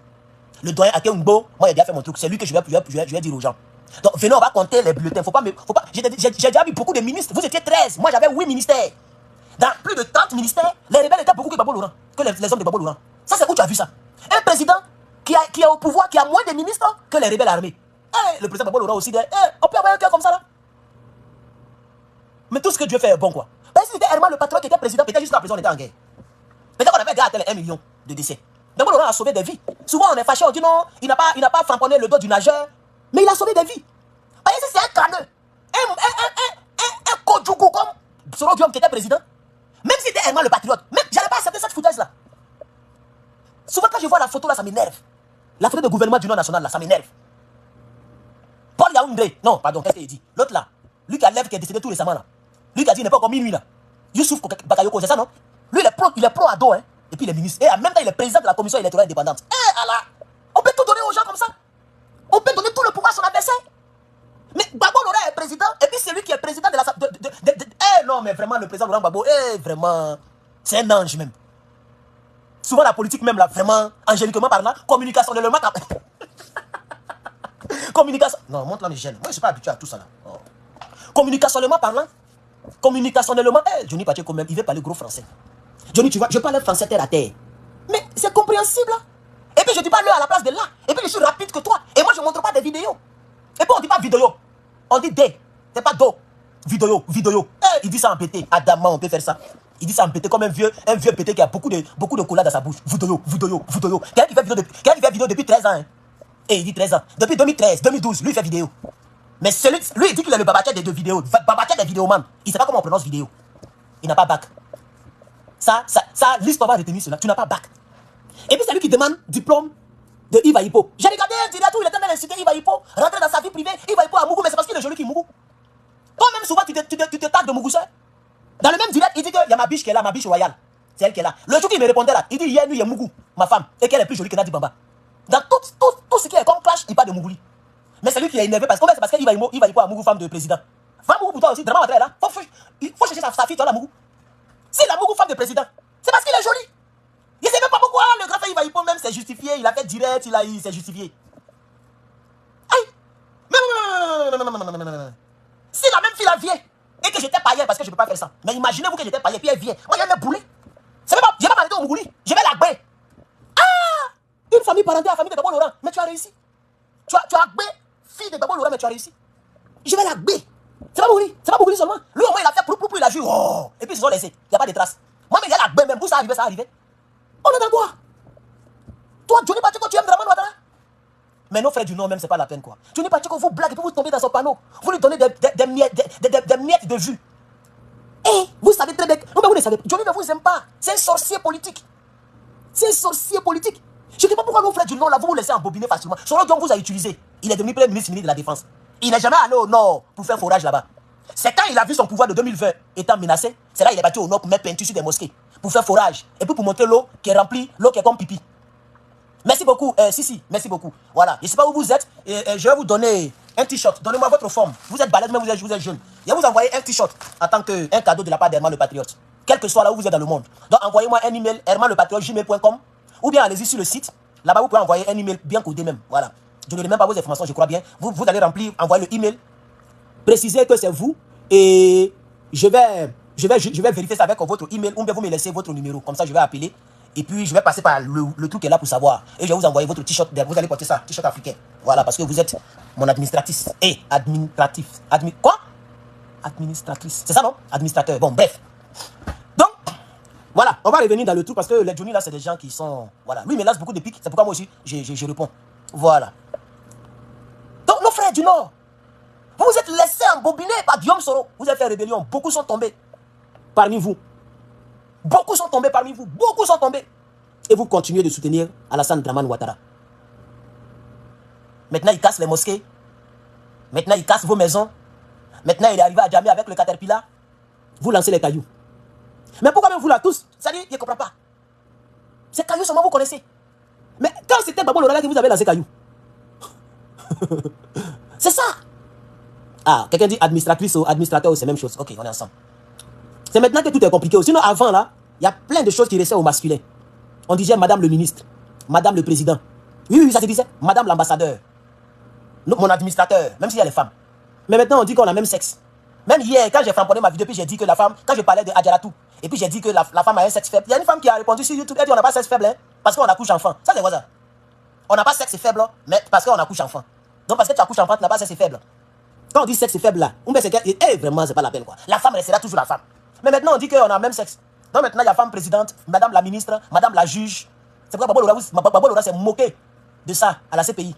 S1: Le doyen Ake Ngbo, moi, il a déjà fait mon truc. C'est lui que je vais dire aux gens. Donc, venez, on va compter les bulletins. Faut pas. J'ai déjà vu beaucoup de ministres. Vous étiez 13. Moi, j'avais 8 ministères. Dans plus de 30 ministères, les rebelles étaient beaucoup que Gbagbo Laurent, que les hommes de Gbagbo Laurent. Ça, c'est où tu as vu ça? Un président qui est au pouvoir, qui a moins de ministres que les rebelles armés. Et le président Gbagbo Laurent aussi dit, on peut avoir un cœur comme ça là. Mais tout ce que Dieu fait est bon, quoi. Ben, si c'était Herman le patron qui était président, peut-être jusqu'à présent on était en guerre. Peut-être qu'on avait gardé les 1 million de décès. Gbagbo Laurent a sauvé des vies. Souvent on est fâché, on dit non, il n'a pas framponné le dos du nageur, mais il a sauvé des vies. Voyez, c'est un crâneux. Un Kodjougou comme Soro Diom qui était président. Même si c'était Herman le patriote, même j'allais pas accepter cette foutaise là. Souvent quand je vois la photo là, ça m'énerve. La photo de gouvernement du Nord national là, ça m'énerve. Paul Yaoundé, non, pardon, qu'est-ce qu'il dit? L'autre là, lui qui a lève qui est décédé tout récemment là. Lui qui a dit il n'est pas encore minuit là. Youssouf Bakayoko, c'est ça non? Lui il est pro ado hein. Et puis il est ministre. Et en même temps il est président de la commission électorale indépendante. Eh Allah, on peut tout donner aux gens comme ça. On peut donner tout le pouvoir à son adversaire. Mais Gbagbo Laurent est président. Et puis c'est lui qui est président de la... Eh non mais vraiment le président Laurent Gbagbo, vraiment, c'est un ange même. Souvent la politique même là, vraiment, angéliquement parlant, communicationnellement... Communication... Non, montre là mes gènes. Moi je ne suis pas habitué à tout ça là. Oh. Communicationnellement parlant, Johnny Pacheco même, il veut parler gros français. Johnny, tu vois, je parle français terre à terre. Mais c'est compréhensible. Et puis je dis pas le à la place de là. Et puis je suis rapide que toi. Et moi je ne montre pas des vidéos. Et puis on dit pas vidéo. On dit des. C'est pas do. Vidéo. Il dit ça en pété. Adamant, on peut faire ça. Il dit ça en pété comme un vieux pété qui a beaucoup de cola dans sa bouche. Vidéo. Quelqu'un qui fait vidéo depuis 13 ans. Hein. Et il dit 13 ans. Depuis 2013, 2012, lui il fait vidéo. Mais lui il dit qu'il est le babacha des deux vidéos. Babacha des vidéomans. Il ne sait pas comment on prononce vidéo. Il n'a pas bac. Ça, l'histoire va retenir cela. Tu n'as pas bac. Et puis c'est lui qui demande diplôme de Yves Aïpo. J'ai regardé un direct où il était en train d'inciter Yves Aïpo, rentrer dans sa vie privée, Yves Aïpo à Mougou, mais c'est parce qu'il est joli qui Mougou. Toi-même, souvent, tu te tagues de Mougou seul. Dans le même direct, il dit qu'il y a ma biche qui est là, ma biche royale. C'est elle qui est là. Le jour qu'il me répondait là, il dit hier, lui, il y a Mougou, ma femme, et qu'elle est plus jolie que Nadi Bamba. Dans tout ce qui est comme clash, il parle de Mougouli. Mais c'est lui qui est énervé parce que c'est parce qu'il va Aïpo à Mougou, femme de président. Femme Mougou pour toi aussi, vraiment là. Il faut chercher sa fille, toi, la Mougou. Si la Mougou, femme de président, c'est parce qu'il est joli. Il ne sait même pas pourquoi le grand frère Ivaïpo même s'est justifié. Il a fait direct, il s'est justifié. Aïe! Non. Si la même fille la vient et que j'étais païen parce que je ne peux pas faire ça. Mais imaginez-vous que j'étais païen puis elle vient. Moi, je vais me bouler. C'est même pas, je vais pas m'arrêter au Mougouli. Je vais la gbé. Ah! Une famille parentale, la famille de Gbagbo Laurent. Mais tu as réussi. Tu as gbé, fille de Gbagbo Laurent, mais tu as réussi. Je vais la gbé. C'est pas Mougouli seulement. Lui, au moins, il a fait pour il a vu. Oh! Et puis, ils se sont laissés. Il n'y a pas de traces. Moi, mais il y a la gbé même. Pour ça arriver. On est dans quoi? Toi, Johnny Pacheco, tu aimes Draman Ouattara? Mais nos frères du Nord, même, c'est pas la peine, quoi. Johnny Pacheco, vous blaguez, puis vous tombez dans son panneau. Vous lui donnez des miettes de vue. Et vous savez très bien. Non, mais vous ne savez pas. Johnny ne vous aime pas. C'est un sorcier politique. Je ne sais pas pourquoi nos frères du Nord, là, vous laissez embobiner facilement. Soro Diom vous a utilisé. Il est devenu premier ministre de la Défense. Il n'est jamais allé au Nord pour faire forage là-bas. C'est quand il a vu son pouvoir de 2020 étant menacé, c'est là qu'il est parti au Nord pour mettre peinture sur des mosquées, pour faire forage, et puis pour montrer l'eau qui est remplie, l'eau qui est comme pipi. Merci beaucoup, merci beaucoup. Voilà, je ne sais pas où vous êtes, je vais vous donner un t-shirt. Donnez-moi votre forme. Vous êtes balèze, mais vous êtes jeune. Je vais vous envoyer un t-shirt en tant qu'un cadeau de la part d'Herman le Patriote. Quel que soit là où vous êtes dans le monde. Donc envoyez-moi un email, hermanlepatriote@gmail.com, ou bien allez-y sur le site. Là-bas, vous pouvez envoyer un email bien codé même. Voilà. Je ne donne même pas vos informations, je crois bien. Vous allez remplir, envoyer le email, préciser que c'est vous. Et je vais vérifier ça avec votre email ou bien vous me laissez votre numéro. Comme ça, je vais appeler. Et puis, je vais passer par le truc qui est là pour savoir. Et je vais vous envoyer votre t-shirt. Vous allez porter ça, t-shirt africain. Voilà, parce que vous êtes mon administratrice. Et administratif. Quoi? Administratrice. C'est ça, non? Administrateur. Bon, bref. Donc, voilà. On va revenir dans le truc parce que les Johnny, là, c'est des gens qui sont... Voilà. Lui, il me lance beaucoup de piques. C'est pourquoi moi aussi, je réponds. Voilà. Donc, nos frères du Nord, vous vous êtes laissé embobiner par Guillaume Soro. Vous avez fait rébellion. Beaucoup sont tombés parmi vous. Beaucoup sont tombés parmi vous. Beaucoup sont tombés. Et vous continuez de soutenir Alassane Draman Ouattara. Maintenant, il casse les mosquées. Maintenant, il casse vos maisons. Maintenant, il est arrivé à Djamé avec le Caterpillar. Vous lancez les cailloux. Mais pourquoi même vous là tous? Ça dit, je ne comprends pas. Ces cailloux seulement vous connaissez. Mais quand c'était Gbagbo Lora qui vous avez lancé caillou. C'est ça. Ah, quelqu'un dit administratrice ou administrateur, c'est la même chose. Ok, on est ensemble. C'est maintenant que tout est compliqué. Sinon, avant là, il y a plein de choses qui restaient au masculin. On disait Madame le ministre, Madame le président. Oui, oui, ça se disait. Madame l'ambassadeur. Mon administrateur, même s'il y a les femmes. Mais maintenant, on dit qu'on a le même sexe. Même hier, quand j'ai framponné ma vidéo, puis j'ai dit que la femme, quand je parlais de Adjaratou, et puis j'ai dit que la femme a un sexe faible. Il y a une femme qui a répondu sur YouTube, elle dit on n'a pas sexe faible, hein, parce qu'on accouche enfant. Ça, c'est quoi ça? On n'a pas sexe faible, mais parce qu'on accouche enfant. Donc, parce que tu accouches enfant, tu n'as pas sexe faible. Quand on dit sexe faible là, on met c'est que, vraiment, c'est pas la peine quoi. La femme restera toujours la femme. Mais maintenant, on dit qu'on a le même sexe. Donc maintenant, il y a femme présidente, madame la ministre, madame la juge. C'est pourquoi Gbagbo Lora s'est moqué de ça à la CPI.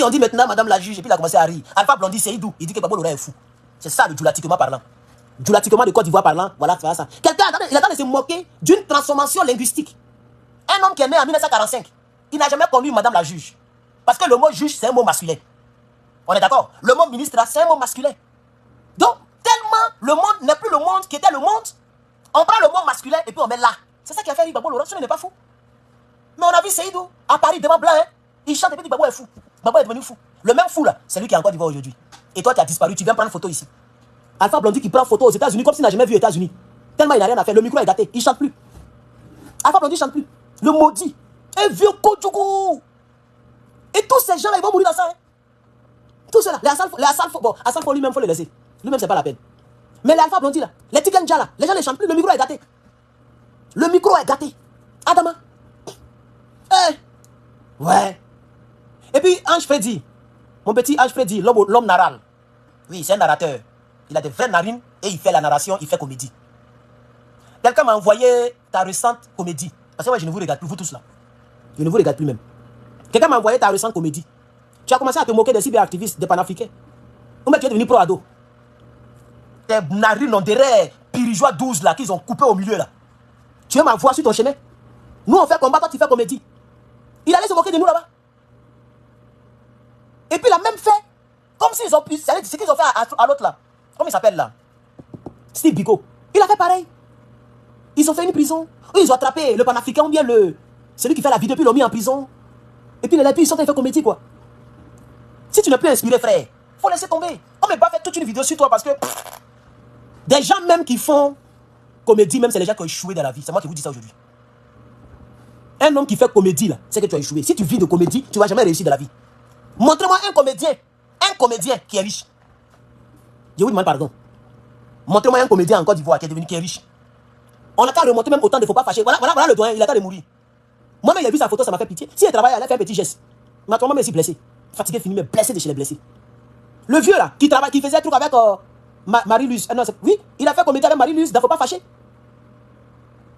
S1: On dit maintenant madame la juge, et puis il a commencé à rire. Alpha Blondy, c'est Idou. Il dit que Gbagbo Lora est fou. C'est ça le djoulatiquement parlant. Djoulatiquement de Côte d'Ivoire parlant, voilà, c'est ça. Quelqu'un il a de se moquer d'une transformation linguistique. Un homme qui est né en 1945, il n'a jamais connu madame la juge. Parce que le mot juge, c'est un mot masculin. On est d'accord? Le mot ministre, c'est un mot masculin. Donc, tellement le monde n'est plus le monde qui était le monde, on prend le mot masculin et puis on met là. C'est ça qui a fait rire Gbagbo Lora, ce n'est pas fou. Mais on a vu Seydou à Paris, devant blanc, hein. Il chante et puis Gbagbo est fou. Gbagbo est devenu fou. Le même fou là, c'est lui qui est encore d'Ivoire aujourd'hui. Et toi, tu as disparu, tu viens prendre photo ici. Alpha Blondy qui prend photo aux États-Unis comme s'il n'a jamais vu les États-Unis. Tellement il n'a rien à faire. Le micro est gâté, il ne chante plus. Alpha Blondy ne chante plus. Le maudit, un vieux Kodjougou. Et tous ces gens là, ils vont mourir dans ça. Hein. Tout cela, les Assalfo, bon, Assalfo lui-même, il faut le laisser. Lui-même, c'est pas la peine. Mais les Alpha Blondy là, les Tikenja là, les gens ne chantent plus, le micro est gâté. Le micro est gâté. Adama. Ouais. Et puis, Ange Freddy, mon petit Ange Freddy, l'homme narral. Oui, c'est un narrateur. Il a des vraies narines et il fait la narration, il fait comédie. Quelqu'un m'a envoyé ta récente comédie. Parce que moi, je ne vous regarde plus, vous tous là. Je ne vous regarde plus même. Quelqu'un m'a envoyé ta récente comédie. Tu as commencé à te moquer des cyberactivistes, des panafricains. Ou même tu es devenu pro-ado. Tes narines on dirait Pirigeois 12 là, qu'ils ont coupé au milieu là. Tu veux m'envoyer sur ton chemin. Nous on fait combat, toi tu fais comédie. Il allait se moquer de nous là-bas. Et puis il a même fait, comme s'ils ont pu, c'est ce qu'ils ont fait à l'autre là. Comment il s'appelle là? Steve Biko. Il a fait pareil. Ils ont fait une prison. Ils ont attrapé le panafricain ou bien celui qui fait la vidéo, puis ils l'ont mis en prison. Et puis ils sont en train de faire comédie quoi. Si tu ne peux inspirer, frère, faut laisser tomber. On ne peut pas faire toute une vidéo sur toi parce que des gens même qui font comédie, même c'est les gens qui ont échoué dans la vie. C'est moi qui vous dis ça aujourd'hui. Un homme qui fait comédie, là, c'est que tu as échoué. Si tu vis de comédie, tu ne vas jamais réussir dans la vie. Montrez-moi un comédien qui est riche. Je vous demande pardon. Montrez-moi un comédien en Côte d'Ivoire qui est riche. On a qu'à remonter même autant de faux pas fâchés. Voilà le doyen, il a qu'à de mourir. Moi-même, il a vu sa photo, ça m'a fait pitié. Si il travaille, il a fait un petit geste. Ma maman est si blessé. Fatigué, fini, mais blessé de chez les blessés. Le vieux là, qui travaille, qui faisait un truc avec Marie-Luz. Oui, il a fait comédie avec Marie-Luz, dans Faut pas fâcher.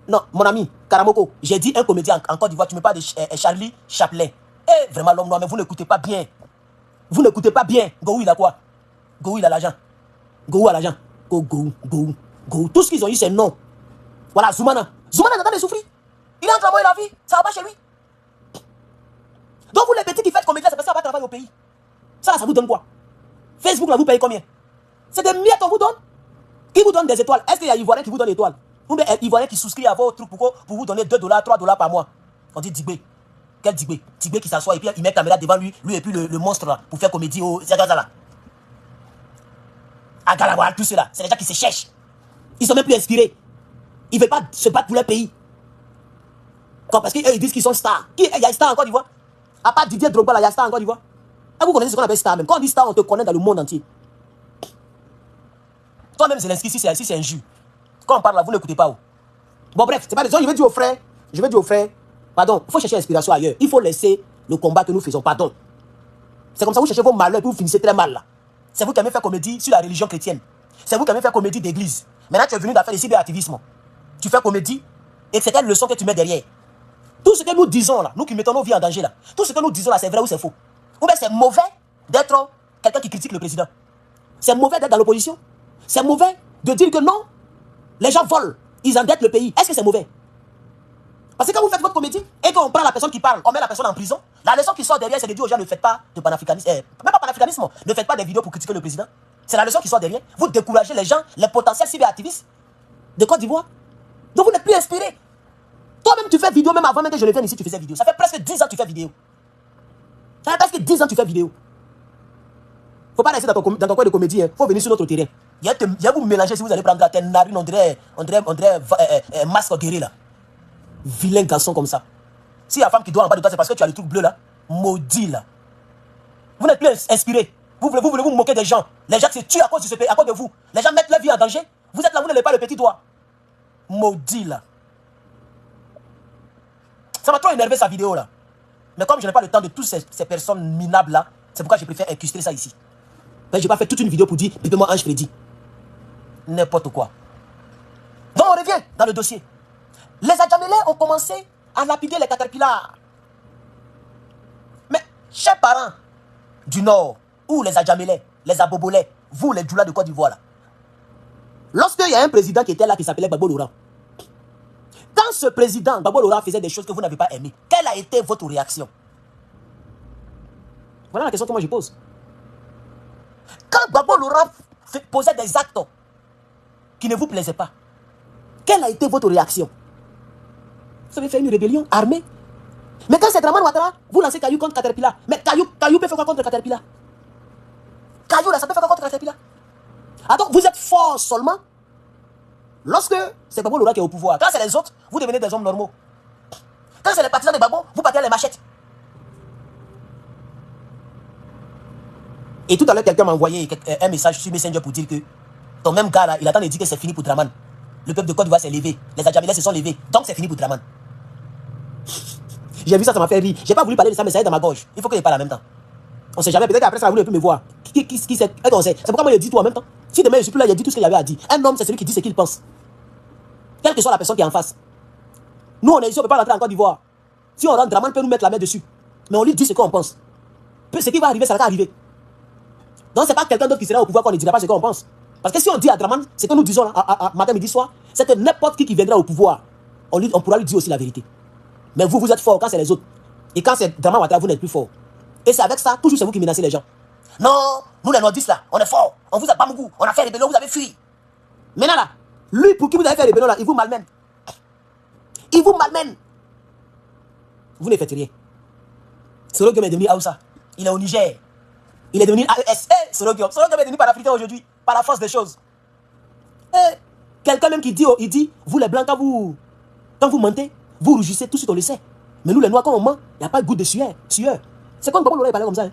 S1: Non, mon ami, Karamoko, j'ai dit un comédien en Côte d'Ivoire, tu me parles de Charlie Chaplin. Eh, vraiment l'homme noir, mais vous n'écoutez pas bien. Vous n'écoutez pas bien. Gou, il a quoi? Gou, il a l'argent. Gou a l'argent. Gou. Tout ce qu'ils ont eu, c'est non. Voilà, Zoumana. Zoumana est en train de souffrir. Il est en train de la vie. Ça va pas chez lui. Donc vous les petits qui faites comédie, c'est parce que ça va pas travailler au pays. Ça vous donne quoi? Facebook là, vous payez combien? C'est des miettes on vous donne. Qui vous donne des étoiles? Est-ce qu'il y a Ivoiriens qui vous donnent des étoiles? Ou bien Ivoiriens qui souscrivent à vos trucs pour vous donner 2 $, 3 $ par mois? On dit Digbé. Quel Digbé? Digbé qui s'assoit et puis il met la caméra devant lui et puis le monstre là, pour faire comédie au Zagaza là. À Galaboual, tout cela, c'est les gens qui se cherchent. Ils sont même plus inspirés. Ils ne veulent pas se battre pour leur pays. Parce qu'ils disent qu'ils sont stars. Il y a star en Côte d'Ivoire. À part Didier Drogba, là, il y a star en Côte d'Ivoire. Et vous connaissez ce qu'on appelle star même. Quand on dit star, on te connaît dans le monde entier. Toi-même, Zelensky, si c'est un jus. Quand on parle là, vous n'écoutez pas. Bon, bref, c'est pas raison. Je vais dire aux frères, pardon, il faut chercher l'inspiration ailleurs. Il faut laisser le combat que nous faisons. Pardon. C'est comme ça que vous cherchez vos malheurs et vous finissez très mal là. C'est vous qui avez fait comédie sur la religion chrétienne. C'est vous qui avez fait comédie d'église. Maintenant, tu es venu d'affaire de cyberactivisme. Tu fais comédie et c'est quelle leçon que tu mets derrière. Tout ce que nous disons là, nous qui mettons nos vies en danger là, tout ce que nous disons là, c'est vrai ou c'est faux? Ou bien c'est mauvais d'être quelqu'un qui critique le président. C'est mauvais d'être dans l'opposition. C'est mauvais de dire que non, les gens volent, ils endettent le pays. Est-ce que c'est mauvais? Parce que quand vous faites votre comédie et qu'on prend la personne qui parle, on met la personne en prison, la leçon qui sort derrière, c'est de dire aux gens ne faites pas de panafricanisme, même pas panafricanisme, ne faites pas des vidéos pour critiquer le président. C'est la leçon qui sort derrière. Vous découragez les gens, les potentiels cyberactivistes de Côte d'Ivoire. Donc vous n'êtes plus inspirés. Toi-même, tu fais vidéo, même avant même que je ne vienne ici, tu faisais vidéo. Ça fait presque 10 ans que tu fais vidéo. Ça fait presque 10 ans que tu fais vidéo. Faut pas rester dans ton coin de comédie. Il faut venir sur notre terrain. Il y a vous mélanger si vous allez prendre tes narines, on dirait masque guéri là. Vilain garçon comme ça. Si la femme qui doit en bas de toi, c'est parce que tu as le truc bleu là. Maudit là. Vous n'êtes plus inspiré. Vous voulez vous moquer des gens. Les gens se tuent à cause de vous. Les gens mettent leur vie en danger. Vous êtes là, vous n'avez pas le petit doigt. Maudit là. Ça m'a trop énervé sa vidéo là. Mais comme je n'ai pas le temps de toutes ces personnes minables là, c'est pourquoi je préfère incruster ça ici. Mais je n'ai pas fait toute une vidéo pour dire, pipez-moi Ange Freddy. N'importe quoi. Donc on revient dans le dossier. Les Adjamélés ont commencé à lapider les caterpillars. Mais, chers parents du Nord, ou les Adjamélés, les Abobolais, vous les Djoula de Côte d'Ivoire là. Lorsqu'il y a un président qui était là qui s'appelait Gbagbo Laurent, quand ce président, Gbagbo Laurent, faisait des choses que vous n'avez pas aimées, quelle a été votre réaction? Voilà la question que moi je pose. Quand Gbagbo Laurent posait des actes qui ne vous plaisaient pas, quelle a été votre réaction? Vous avez fait une rébellion armée. Mais quand c'est Dramane Ouattara, vous lancez Caillou contre Caterpillar. Mais Caillou peut faire quoi contre Caterpillar? Caillou là, ça peut faire quoi contre Caterpillar? Alors vous êtes fort seulement lorsque c'est Gbagbo Laurent qui est au pouvoir. Quand c'est les autres, vous devenez des hommes normaux. Quand c'est les partisans de Gbagbo, vous partez à les machettes. Et tout à l'heure, quelqu'un m'a envoyé un message sur Messenger pour dire que ton même gars là, il attend de dire que c'est fini pour Dramane. Le peuple de Côte d'Ivoire s'est levé. Les Adjamélés se sont levés. Donc c'est fini pour Dramane. J'ai vu ça, ça m'a fait rire. J'ai pas voulu parler de ça, mais ça est dans ma gorge. Il faut que je parle en même temps. On sait jamais, peut-être qu'après ça, vous ne pouvez plus me voir. C'est pourquoi moi je dis tout en même temps. Si demain je suis plus là, j'ai dit tout ce qu'il y avait à dire. Un homme, c'est celui qui dit ce qu'il pense. Quelle que soit la personne qui est en face. Nous, on est ici, on ne peut pas rentrer en Côte d'Ivoire. Si on rentre, Dramane peut nous mettre la main dessus. Mais on lui dit ce qu'on pense. Ce qui va arriver, ça va arriver. Donc, c'est pas quelqu'un d'autre qui sera au pouvoir qu'on ne dira pas ce qu'on pense. Parce que si on dit à Dramane, ce que nous disons là, matin, midi, soir, c'est que n'importe qui viendra au pouvoir, on pourra lui dire aussi la vérité. Mais vous, vous êtes fort quand c'est les autres. Et quand c'est Dramane Ouattara, vous n'êtes plus fort. Et c'est avec ça, toujours c'est vous qui menacez les gens. Non, nous les nordistes là, on est fort. On vous a pas beaucoup. On a fait rébellion, vous avez fui. Maintenant là, lui pour qui vous avez fait rébellion là, il vous malmène. Il vous malmène. Vous ne faites rien. Sorogium est devenu Aoussa. Il est au Niger. Il est devenu AES. Sorogium est devenu panafricain aujourd'hui. Par la force des choses. Quelqu'un même qui dit, il dit, vous les blancs, quand vous mentez, vous rougissez, tout de suite on le sait. Mais nous les noirs, quand on ment, il n'y a pas de goût de sueur. C'est comme Gbagbo Laurent parlé comme ça. Hein.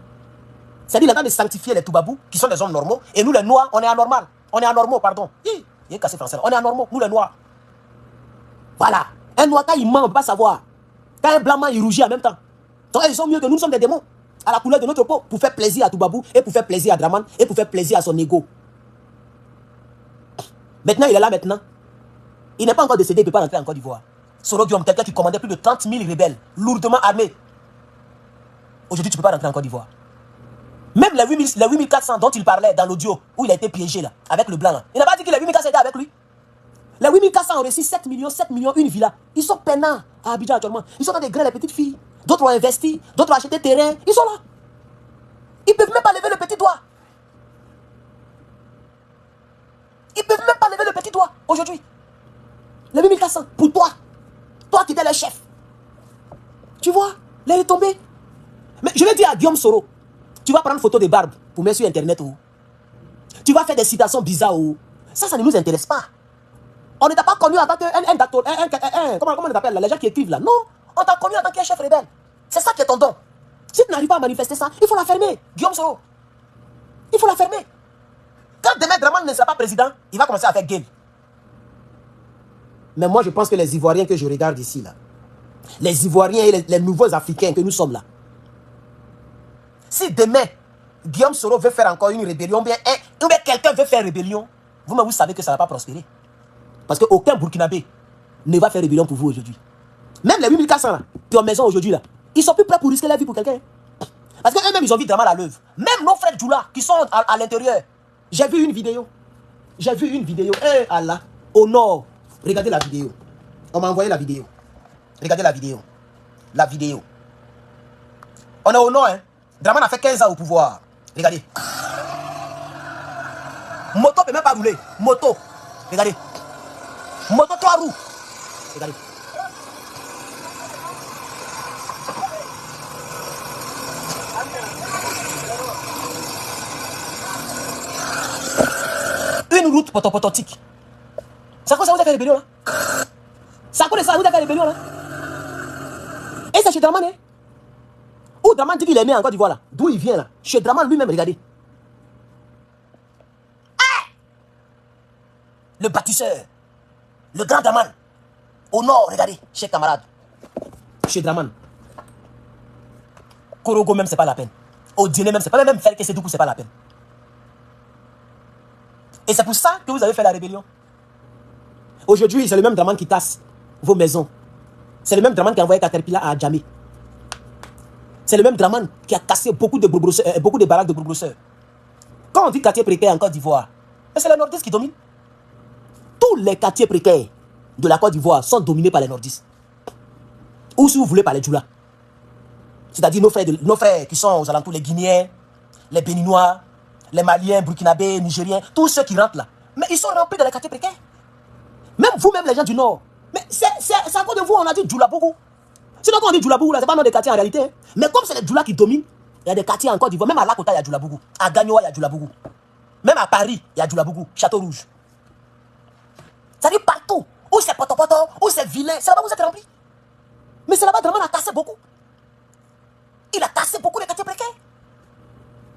S1: C'est-à-dire, il a de sanctifier les Toubabous, qui sont des hommes normaux, et nous les noirs, on est anormal. On est anormaux, pardon. Il est cassé français là. On est anormaux, nous les noirs. Voilà. Un noir, quand il ment, on ne peut pas savoir. Quand un blanc ment, il rougit en même temps. Donc ils sont mieux que nous sommes des démons. À la couleur de notre peau, pour faire plaisir à Toubabou, et pour faire plaisir à Dramane, et pour faire plaisir à son ego. Maintenant, il est là maintenant. Il n'est pas encore décédé, il ne peut pas rentrer en Côte d'Ivoire. Sorogium, quelqu'un qui commandait plus de 30 000 rebelles, lourdement armés. Aujourd'hui, tu ne peux pas rentrer en Côte d'Ivoire. Même les 8400 dont il parlait dans l'audio, où il a été piégé là, avec le blanc là. Il n'a pas dit que les 8400 étaient avec lui. Les 8400 ont reçu 7 millions, une villa. Ils sont peinants à Abidjan actuellement. Ils sont dans des grains, les petites filles. D'autres ont investi, d'autres ont acheté terrain. Ils sont là. Ils ne peuvent même pas lever le petit doigt. Ils ne peuvent même pas lever le petit doigt aujourd'hui. Les 8400, pour toi. Toi qui étais le chef. Tu vois, là il est tombé. Mais je vais dire à Guillaume Soro, tu vas prendre photo de barbe pour mettre sur internet. Ou tu vas faire des citations bizarres. Ou ça ne nous intéresse pas. On ne t'a pas connu en tant que comment on appelle là, les gens qui écrivent là. Non, on t'a connu en tant qu'un chef rebelle. C'est ça qui est ton don. Si tu n'arrives pas à manifester ça, il faut la fermer. Guillaume Soro. Il faut la fermer. Quand demain Dramane ne sera pas président, il va commencer à faire game. Mais moi, je pense que les Ivoiriens que je regarde ici, là, les Ivoiriens et les nouveaux Africains que nous sommes là, si demain, Guillaume Soro veut faire encore une rébellion, ou bien quelqu'un veut faire rébellion, vous-même, vous savez que ça ne va pas prospérer. Parce qu'aucun Burkinabé ne va faire rébellion pour vous aujourd'hui. Même les 8400 là, qui ont maison aujourd'hui, là, ils sont plus prêts pour risquer la vie pour quelqu'un. Parce qu'eux-mêmes, ils ont vu Dramane à l'œuvre. Même nos frères Djoula, qui sont à l'intérieur. J'ai vu une vidéo. Allah, au nord. Regardez la vidéo. On m'a envoyé la vidéo. Regardez la vidéo. La vidéo. On est au nord, hein. Dramane a fait 15 ans au pouvoir. Regardez. Moto ne peut même pas rouler. Moto. Regardez. Moto 3 roues. Regardez. une route potopototique. C'est à cause de ça que vous avez fait rébellion là. C'est à cause de ça que vous avez fait rébellion là. Et c'est chez Draman, hein. Où Draman dit qu'il est né en Côte d'Ivoire là. D'où il vient là. Chez Draman lui-même, regardez. Ah! Le bâtisseur. Le grand Draman. Au nord, regardez, chers camarades. Chez Draman. Korogo même, c'est pas la peine. Au dîner même, c'est pas même faire que c'est du coup, c'est pas la peine. Et c'est pour ça que vous avez fait la rébellion. Aujourd'hui, c'est le même Draman qui tasse vos maisons. C'est le même Draman qui a envoyé Caterpillar à Djamé. C'est le même Draman qui a cassé beaucoup de baraques de brogrosseurs. Quand on dit quartier précaire en Côte d'Ivoire, c'est les nordistes qui dominent. Tous les quartiers précaires de la Côte d'Ivoire sont dominés par les nordistes. Ou si vous voulez par les Djoula. C'est-à-dire nos frères qui sont aux alentours, les Guinéens, les Béninois, les Maliens, Burkinabés, Nigériens, tous ceux qui rentrent là. Mais ils sont remplis dans les quartiers précaires. Même vous-même, les gens du Nord. Mais c'est à cause de vous, on a dit Djoula-Bougou. Sinon, quand on dit Djoula-Bougou, là, c'est pas dans des quartiers en réalité. Hein. Mais comme c'est les Djoula qui dominent, il y a des quartiers en Côte d'Ivoire. Même à Lakota, il y a Djoula-Bougou. À Gagnoa, il y a Djoula-Bougou. Même à Paris, il y a Djoula-Bougou. Château Rouge. Ça dit partout. Où c'est poto-poto, où c'est vilain. C'est là-bas où vous êtes remplis. Mais c'est là-bas, Draman a cassé beaucoup. Il a cassé beaucoup les quartiers précaires.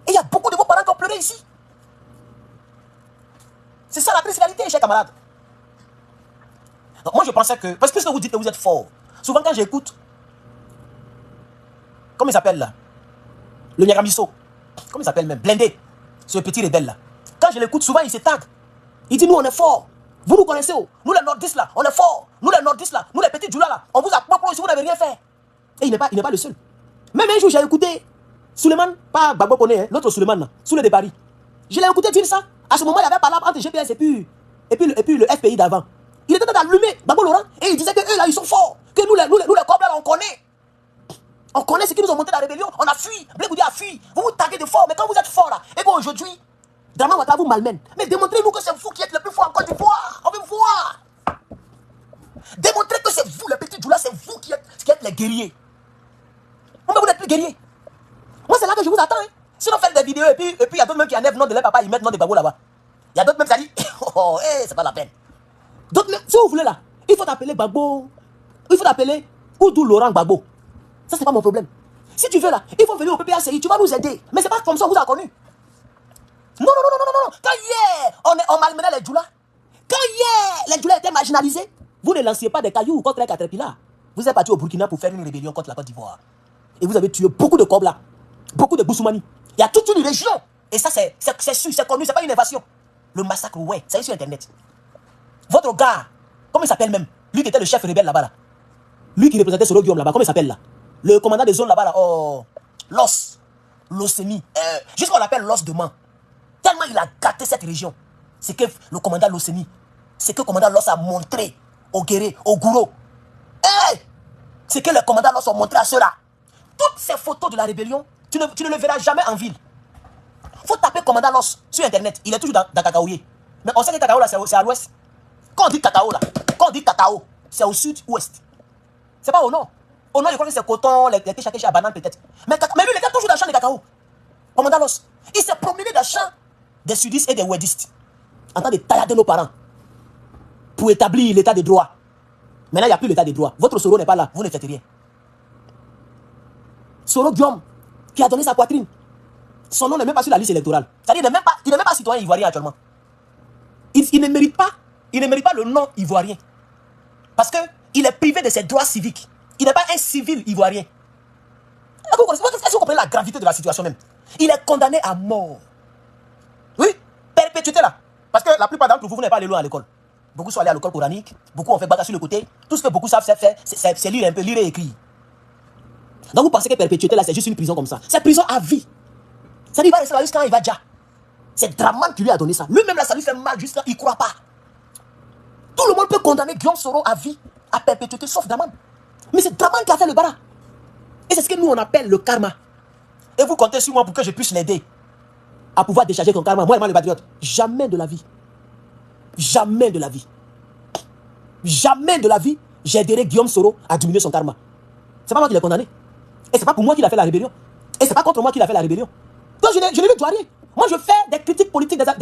S1: Et il y a beaucoup de vos parents qui ont pleuré ici. C'est ça la triste réalité, chers camarades. Donc moi je pensais que, parce que vous dites que vous êtes fort. Souvent quand j'écoute, comment il s'appelle là? Le Nyagamiso. Comment il s'appelle même? Blindé. Ce petit rebelle là. Quand je l'écoute, souvent il se tag. Il dit nous on est fort. Vous nous connaissez où? Nous les nordistes là, on est fort. Nous les nordistes là, nous les petits djoula là, on vous a propre si vous n'avez rien fait. Et il n'est pas le seul. Même un jour j'ai écouté Suleiman, pas Gbagbo Koné, hein, l'autre Suleiman là, Soulé de Paris. Je l'ai écouté dire ça. À ce moment il y avait pas là entre GPS et puis le FPI d'avant. Il était en train d'allumer Gbagbo Laurent et il disait que eux là ils sont forts. Que nous les cobres là on connaît. On connaît ce qui nous ont monté la rébellion. On a fui. Blé Goudi a fui. Vous vous taguez de fort. Mais quand vous êtes fort là, et qu'aujourd'hui, Draman Ouattara vous malmène. Mais démontrez-nous que c'est vous qui êtes le plus fort en Côte d'Ivoire. On veut voir. Démontrez que c'est vous, le petit Djoula, c'est vous qui êtes les guerriers. Mais vous n'êtes plus guerriers. Moi, c'est là que je vous attends. Hein. Sinon, faites des vidéos et puis il y a d'autres même qui enlèvent le nom de leur papa, ils mettent le nom de Gbagbo là-bas. Il y a d'autres même qui disent, oh, hey, c'est pas la peine. D'autres même, si vous voulez là, il faut t'appeler Gbagbo. Il faut t'appeler Oudou Laurent Gbagbo. Ça, c'est pas mon problème. Si tu veux là, il faut venir au PPACI, tu vas nous aider. Mais c'est pas comme ça qu'on vous a connus. Non. Quand hier, on malmenait les Djoula. Quand hier, les Djoula étaient marginalisés, vous ne lanciez pas des cailloux contre les Caterpillar. Vous êtes parti au Burkina pour faire une rébellion contre la Côte d'Ivoire. Et vous avez tué beaucoup de Kobla, beaucoup de Boussoumani. Il y a toute une région. Et ça, c'est sûr, c'est connu, c'est pas une innovation. Le massacre, ouais, ça est sur Internet. Votre gars, comment il s'appelle même? Lui qui était le chef rebelle là-bas. Là. Lui qui représentait Soro Guillaume là-bas, comment il s'appelle là? Le commandant de zone là-bas, là, oh, l'os, l'Océnie, jusqu'on l'appelle l'os de Man. Tellement il a gâté cette région. C'est que le commandant l'Océnie, c'est que le commandant l'os a montré au guerrier, au gourou. C'est que le commandant l'os a montré à ceux-là. Toutes ces photos de la rébellion, tu ne le verras jamais en ville. Faut taper commandant l'os sur Internet. Il est toujours dans Kakaoye. Mais on sait que Kakao là, c'est à l'ouest. Quand on dit Kakao là, c'est au sud-ouest. C'est pas au nord. Au nord, je crois que c'est coton, les kécha à banane peut-être. Mais lui, il était toujours dans le champ de cacao. Commandant Los. Il s'est promené dans le champ des sudistes et des ouedistes. En train de taillader nos parents. Pour établir l'état de droit. Maintenant, il n'y a plus l'état de droit. Votre Soro n'est pas là. Vous ne faites rien. Soro Guillaume, qui a donné sa poitrine. Son nom n'est même pas sur la liste électorale. C'est-à-dire qu'il n'est même pas citoyen ivoirien actuellement. Il ne mérite pas le nom ivoirien. Parce qu'il est privé de ses droits civiques. Il n'est pas un civil ivoirien. Est-ce que vous comprenez la gravité de la situation même? Il est condamné à mort. Oui, perpétuité là. Parce que la plupart d'entre vous n'êtes pas allé loin à l'école. Beaucoup sont allés à l'école coranique. Beaucoup ont fait bagarre sur le côté. Tout ce que beaucoup savent faire, c'est lire un peu, lire et écrire. Donc vous pensez que perpétuité là, c'est juste une prison comme ça. C'est prison à vie. Ça dit, il va rester là jusqu'à quand il va déjà. C'est Draman qui lui a donné ça. Lui-même là, ça lui fait mal jusqu'à il ne croit pas. Tout le monde peut condamner Guillaume Soro à vie, à perpétuité, sauf Draman. Mais c'est Draman qui a fait le bara. Et c'est ce que nous on appelle le karma. Et vous comptez sur moi pour que je puisse l'aider à pouvoir décharger ton karma. Moi, le patriote. Jamais de la vie. Jamais de la vie. Jamais de la vie, j'aiderai Guillaume Soro à diminuer son karma. C'est pas moi qui l'ai condamné. Et c'est pas pour moi qu'il a fait la rébellion. Et c'est pas contre moi qu'il a fait la rébellion. Donc je ne lui dois rien. Moi je fais des critiques politiques des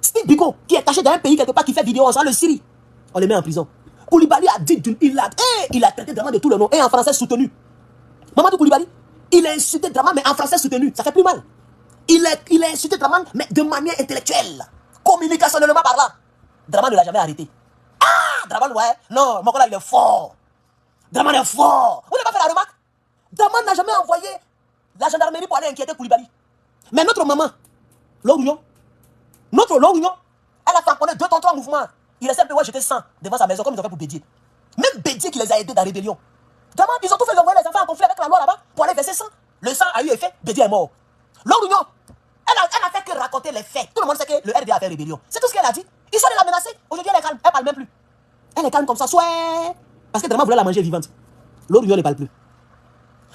S1: Steve Biko, qui est caché dans un pays quelque part, qui fait vidéo, on sent le Syrie. On le met en prison. Koulibaly a dit il a traité Draman de tout le nom, et en français soutenu. Mamadou Koulibaly, il a insulté Draman, mais en français soutenu. Ça fait plus mal. Il a insulté Draman, mais de manière intellectuelle. Communicationnellement parlant. Draman ne l'a jamais arrêté. Ah, Draman, ouais. Non, mon gars, il est fort. Draman est fort. Vous n'avez pas fait la remarque? Draman n'a jamais envoyé la gendarmerie pour aller inquiéter Koulibaly. Mais notre maman, L'Orion, elle a tamponné 2 tonnes en mouvement. Il essaie de jeter 100 devant sa maison comme ils ont fait pour Bédier. Même Bédier qui les a aidés dans la rébellion. Draman, ils ont tout fait envoyer les enfants en conflit avec la loi là-bas pour aller verser 100. Le sang a eu effet, Bédier est mort. L'Orion, elle a fait que raconter les faits. Tout le monde sait que le RDA a fait rébellion. C'est tout ce qu'elle a dit. Ils sont déjà menacés. Aujourd'hui, elle est calme. Elle ne parle même plus. Elle est calme comme ça. Soit. Parce que Draman voulait la manger vivante. L'Orion ne parle plus.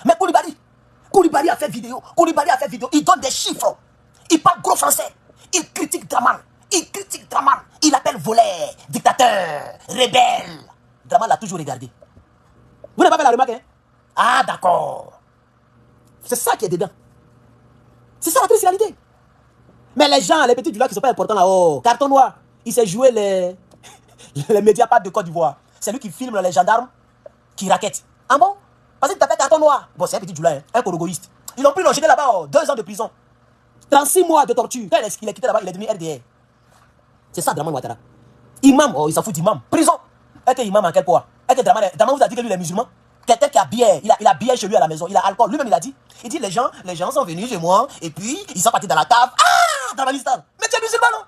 S1: Mais Koulibaly a fait vidéo. Il donne des chiffres. Il parle gros français. Il critique Draman. Il appelle voleur, dictateur, rebelle. Draman l'a toujours regardé. Vous n'avez pas fait la remarque, hein? Ah, d'accord. C'est ça qui est dedans. C'est ça la triste réalité. Mais les gens, les petits du lac qui ne sont pas importants là-haut, carton noir, il s'est joué les médias de Côte d'Ivoire. C'est lui qui filme les gendarmes qui raquettent. Ah bon? Parce qu'il t'appelle carton noir. Bon, c'est un petit du lac, un corogoïste. Ils l'ont pris, l'ont jeté là-bas, 2 ans de prison. 36 mois de torture. Quand il est quitté là-bas, il est devenu RDR. C'est ça, Draman Ouattara. Imam, il s'en fout d'imam. Prison. Est-ce que imam en quel poids? Est-ce que Draman vous a dit que lui, il est musulman? Quelqu'un qui a bière, il a bière chez lui à la maison, il a alcool. Lui-même, il a dit. Il dit, les gens sont venus chez moi, et puis, ils sont partis dans la cave. Ah, Dramanistan. Mais tu es musulman, non?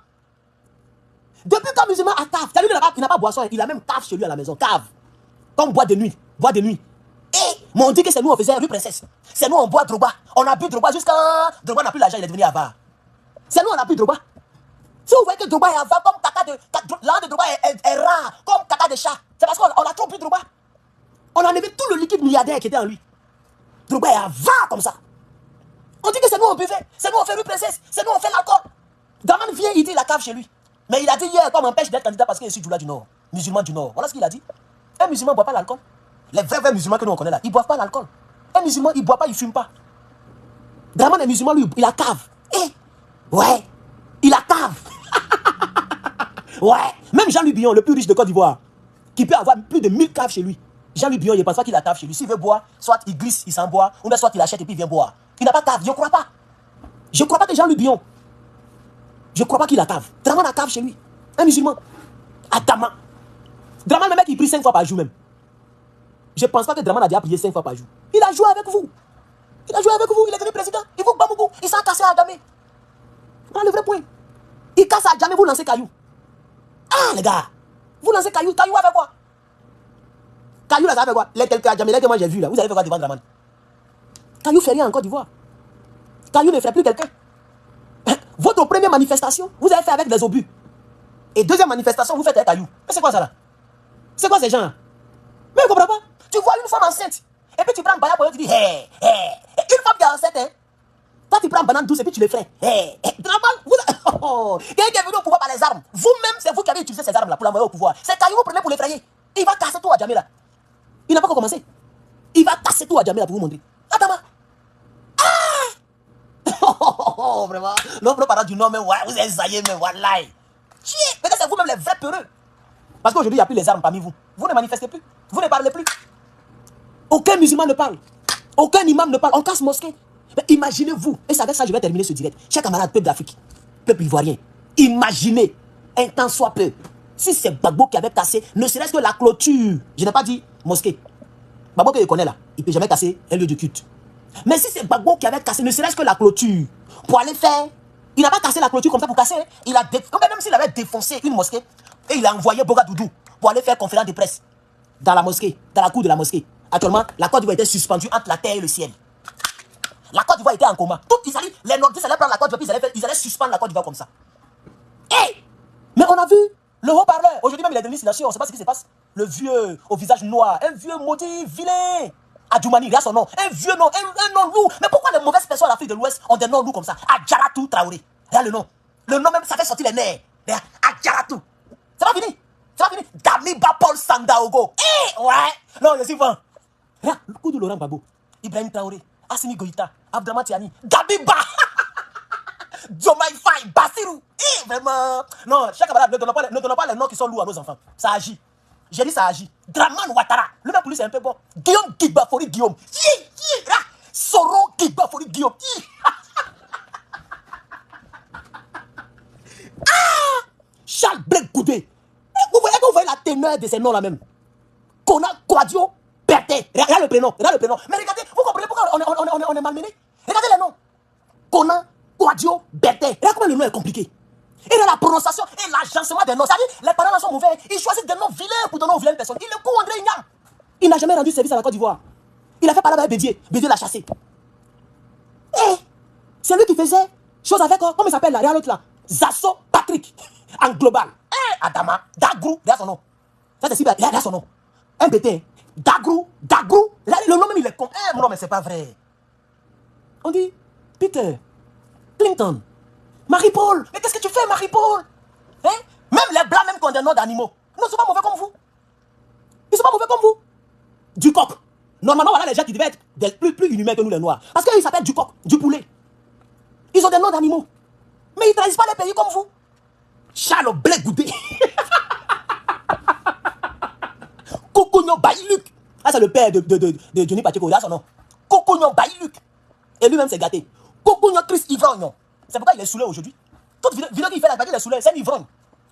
S1: Depuis quand musulman a cave, tu as vu, il n'a pas boisson, il a même cave chez lui à la maison. Cave. Comme boîte de nuit. Et on dit que c'est nous, on faisait rue Princesse. C'est nous, on boit Drogba. On a bu Drogba jusqu'à. Drogba n'a plus l'argent, il est devenu avare. C'est nous, on a bu Drogba. Si vous voyez que Drogba est avare, comme caca de. L'âme de Drogba est rare, comme caca de chat. C'est parce qu'on a trop bu Drogba. On a enlevé tout le liquide milliardaire qui était en lui. Drogba est avare comme ça. On dit que c'est nous, on buvait. C'est nous, on fait rue Princesse. C'est nous, on fait l'alcool. Draman vient, il dit la cave chez lui. Mais il a dit hier, qu'on m'empêche d'être candidat parce qu'il est issu du Nord. Musulman du Nord. Voilà ce qu'il a dit. Un musulman ne boit pas l'alcool. Les vrais musulmans que nous on connaît là, ils ne boivent pas l'alcool. Un musulman, il ne boit pas, il ne fume pas. Draman est musulman, lui, il a cave. Ouais, il a cave. Ouais, même Jean-Louis Billon, le plus riche de Côte d'Ivoire, qui peut avoir plus de 1000 caves chez lui. Jean-Louis Billon, il ne pense pas qu'il a cave chez lui. S'il veut boire, soit il glisse, il s'en boit, ou bien soit il achète et puis il vient boire. Il n'a pas cave, je ne crois pas. Je ne crois pas que Jean-Louis Billon, je ne crois pas qu'il a cave. Draman a cave chez lui. Un musulman. Adama. Draman, le mec, il prie 5 fois par jour même. Je ne pense pas que Draman a déjà prié 5 fois par jour. Il a joué avec vous. Il est devenu président. Il vous bat beaucoup. Il s'est cassé à Adamé. Voilà le vrai point. Il casse à Adamé, vous lancez caillou. Ah, les gars. Vous lancez caillou. Caillou avec quoi? Caillou, là, ça fait quoi? Les quelques Adamé que moi j'ai vu là. Vous avez fait quoi devant Draman? Caillou fait rien en Côte d'Ivoire. Caillou ne fait plus quelqu'un. Votre première manifestation, vous avez fait avec des obus. Et deuxième manifestation, vous faites avec Caillou. Mais c'est quoi ça là? C'est quoi ces gens là? Mais je ne comprends pas. Tu vois une femme enceinte. Et puis tu prends un banane pour elle, tu dis hé. Une femme qui est enceinte, hein. Toi tu prends une banane douce et puis tu le fais. Quelqu'un qui est venu au pouvoir par les armes. Vous-même, c'est vous qui avez utilisé ces armes là pour l'envoyer au pouvoir. C'est Caillou vous prenez pour l'effrayer. Il va casser tout à Djamé là. Il n'a pas encore commencé. Il va casser tout à Djamé là pour vous montrer. Attends. Vraiment. Non, parlant du nom, mais ouais, vous êtes zaïe, mais voilà. Peut-être c'est vous-même les vrais peureux. Parce qu'aujourd'hui, il n'y a plus les armes parmi vous. Vous ne manifestez plus. Vous ne parlez plus. Aucun musulman ne parle. Aucun imam ne parle. On casse mosquée. Mais imaginez-vous, et c'est avec ça que je vais terminer ce direct. Chers camarades, peuple d'Afrique, peuple ivoirien, imaginez un temps soit peu. Si c'est Gbagbo qui avait cassé, ne serait-ce que la clôture, je n'ai pas dit mosquée. Gbagbo que je connais là, il ne peut jamais casser un lieu de culte. Mais si c'est Gbagbo qui avait cassé, ne serait-ce que la clôture, pour aller faire, il n'a pas cassé la clôture comme ça pour casser. Il a même s'il avait défoncé une mosquée, et il a envoyé Bogadoudou pour aller faire conférence de presse dans la mosquée, dans la cour de la mosquée. Actuellement, la Côte d'Ivoire était suspendue entre la terre et le ciel. La Côte d'Ivoire était en coma. Les nordistes allaient prendre la Côte d'Ivoire, ils allaient suspendre la Côte d'Ivoire comme ça. Mais on a vu le haut-parleur. Aujourd'hui même, il est devenu silencieux. On ne sait pas ce qui se passe. Le vieux au visage noir, un vieux maudit, vilain. Adjoumani, regarde son nom. Un vieux nom, un nom lourd. Mais pourquoi les mauvaises personnes en Afrique de l'Ouest ont des noms lourds comme ça? Adjaratou Traoré. Regarde le nom. Le nom même, ça fait sortir les nerfs. Regarde, Adjaratou. C'est pas fini. Damiba Paul Sandaogo. Ouais. Non, je suis fan. Regarde, le coup de Laurent Gbagbo. Ibrahim Traoré. Assimi Goïta. Abdraman Tiani. Damiba. Jomai Faye, Bassirou. Vraiment. Non, chaque camarade, ne donnons pas les noms qui sont lourds à nos enfants. Ça agit. J'ai dit ça agit. Draman Ouattara. Le même pour lui, c'est un peu bon. Guillaume Guibafori Guillaume. Soro Guibafori Guillaume. Charles Blake Goudé. Vous voyez la teneur de ces noms-là même. Kona Quadio Berté. Regarde le prénom. Mais regardez, vous comprenez pourquoi on est malmené? Regardez les noms. Kona Quadio Berté. Regardez comment le nom est compliqué. Et dans la prononciation et l'agencement des noms. C'est-à-dire, les parents sont mauvais. Ils choisissent des noms vilains pour donner aux vilaines personnes. Il est coup André Ignam. Il n'a jamais rendu service à la Côte d'Ivoire. Il a fait parler avec Bédier. Bédier l'a chassé. Et c'est lui qui faisait chose avec, comment il s'appelle là, regarde l'autre là. Zasso Patrick. En global. Adama, Dagrou, regarde son nom. Ça c'est si, regarde son nom. MBT. Dagrou. Le nom même il est con. Non mais c'est pas vrai. On dit Peter Clinton. Marie-Paul. Mais qu'est-ce que tu fais, Marie-Paul? Hein? Même les blancs, même qui ont des noms d'animaux. Non, ils sont pas mauvais comme vous. Ils sont pas mauvais comme vous. Du coq. Normalement, voilà les gens qui devaient être plus inhumains que nous les noirs. Parce qu'ils s'appellent du coq, du poulet. Ils ont des noms d'animaux. Mais ils ne trahissent pas les pays comme vous. Charles Blake Goudé. Kokonyo Baïluc. Ah, c'est le père de Johnny Pacheco. Là, son nom. Kokonyo Baïluc. Et lui-même, c'est gâté. Kokonyo Chris Ivrogne. C'est pourquoi il est saoulé aujourd'hui. Toute vidéo qu'il fait là, il est saoulé. C'est un ivrogne.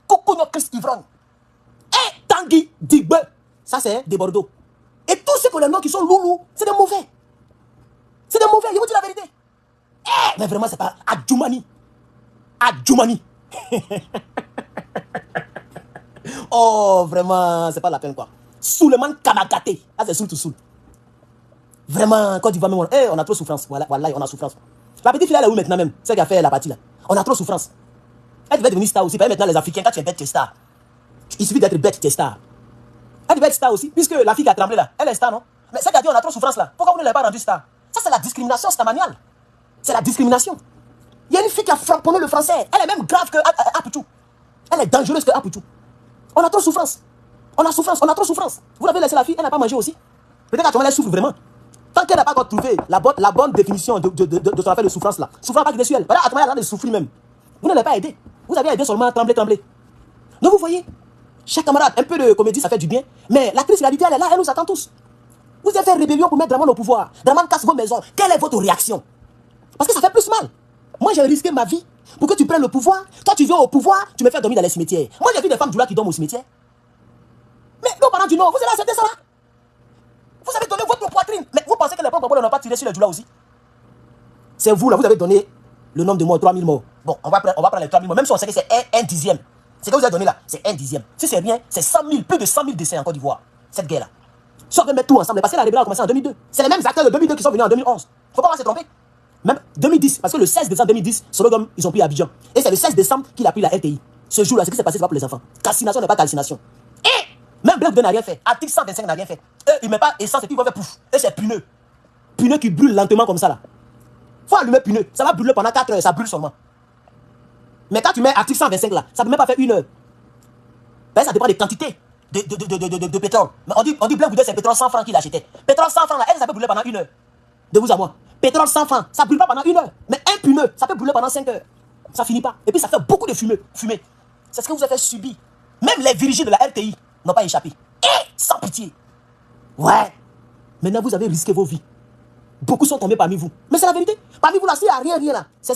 S1: Kokonyo Chris Ivrogne. Et Tanguy Digbe. Ça, c'est des Bordeaux. Et tous ceux qui ont les noms qui sont loulous, c'est des mauvais. C'est des mauvais, je vous dis la vérité. Mais vraiment, c'est pas Adjoumani. Oh, vraiment, c'est pas la peine quoi. Souleymane Kamagaté. Ah, c'est Soul to Soul. Vraiment, quand tu vas même, on a trop souffrance. Voilà, on a souffrance. La petite fille, elle est où maintenant même? C'est qui a fait la partie là. On a trop souffrance. Elle devait devenir star aussi. Parce que maintenant, les Africains, quand tu es bête, tu es star. Il suffit d'être bête, tu es star. Elle devait être star aussi. Puisque la fille qui a tremblé là, elle est star, non? Mais c'est qui a dit on a trop souffrance là. Pourquoi vous ne l'avez pas rendue star? Ça, c'est la discrimination stamaniale. C'est la discrimination. Il y a une fille qui a framponné le français. Elle est même grave que Apuchou. Elle est dangereuse que Apuchou. On a trop souffrance. On a trop souffrance. Vous l'avez laissé la fille, elle n'a pas mangé aussi. Peut-être qu'à ce moment elle souffre vraiment. Tant qu'elle n'a pas encore trouvé la bonne définition de son affaire de souffrance là. Souffrance pas déçue elle. Voilà, à ce moment elle a l'air de souffrir même. Vous ne l'avez pas aidé. Vous avez aidé seulement à trembler. Donc vous voyez, chaque camarade, un peu de comédie ça fait du bien. Mais la crise réalité elle est là, elle nous attend tous. Vous avez fait rébellion pour mettre Draman au pouvoir. Draman casse vos maisons. Quelle est votre réaction? Parce que ça fait plus mal. Moi, j'ai risqué ma vie pour que tu prennes le pouvoir. Toi, tu viens au pouvoir, tu me fais dormir dans les cimetières. Moi, j'ai vu des femmes du là qui dorment au cimetière. Mais nos parents du Nord, vous avez accepté ça là? Vous avez donné votre poitrine. Mais vous pensez que les propres n'ont pas tiré sur les Djoula aussi? C'est vous là, vous avez donné le nombre de morts, 3000 morts. Bon, on va prendre les 3000 morts, même si on sait que c'est un dixième. Ce que vous avez donné là, c'est un dixième. Si c'est rien, c'est 100 000, plus de 100 000 décès en Côte d'Ivoire. Cette guerre là. Si on veut mettre tout ensemble, parce que la rébellion a commencé en 2002. C'est les mêmes acteurs de 2002 qui sont venus en 2011. Faut pas se tromper. Même 2010, parce que le 16 décembre 2010, Sologom, ils ont pris Abidjan. Et c'est le 16 décembre qu'il a pris la RTI. Ce jour-là, ce qui s'est passé, c'est pas pour les enfants. Calcination n'est pas calcination. Et même Blake n'a rien fait. Article 125 n'a rien fait. Eux, ils ne mettent pas essence et puis ils vont faire pouf. Et c'est puneux. Puneux qui brûle lentement comme ça là. Faut allumer puneux. Ça va brûler pendant 4 heures, ça brûle seulement. Mais quand tu mets article 125 là, ça ne peut même pas faire 1 heure. Ben, ça dépend des quantités de pétrole. Mais on dit Blake Goudé, c'est pétrole 100 francs qu'il achetait. Pétrole 100 francs là, elle, ça peut brûler pendant 1 heure. De vous à moi. Pétrole 100 francs, ça ne brûle pas pendant 1 heure. Mais un pneeu, ça peut brûler pendant 5 heures. Ça finit pas. Et puis ça fait beaucoup de fumée. C'est ce que vous avez subi. Même les dirigeants de la RTI n'ont pas échappé. Et sans pitié. Ouais. Maintenant, vous avez risqué vos vies. Beaucoup sont tombés parmi vous. Mais c'est la vérité. Parmi vous là, s'il n'y a rien là, s'il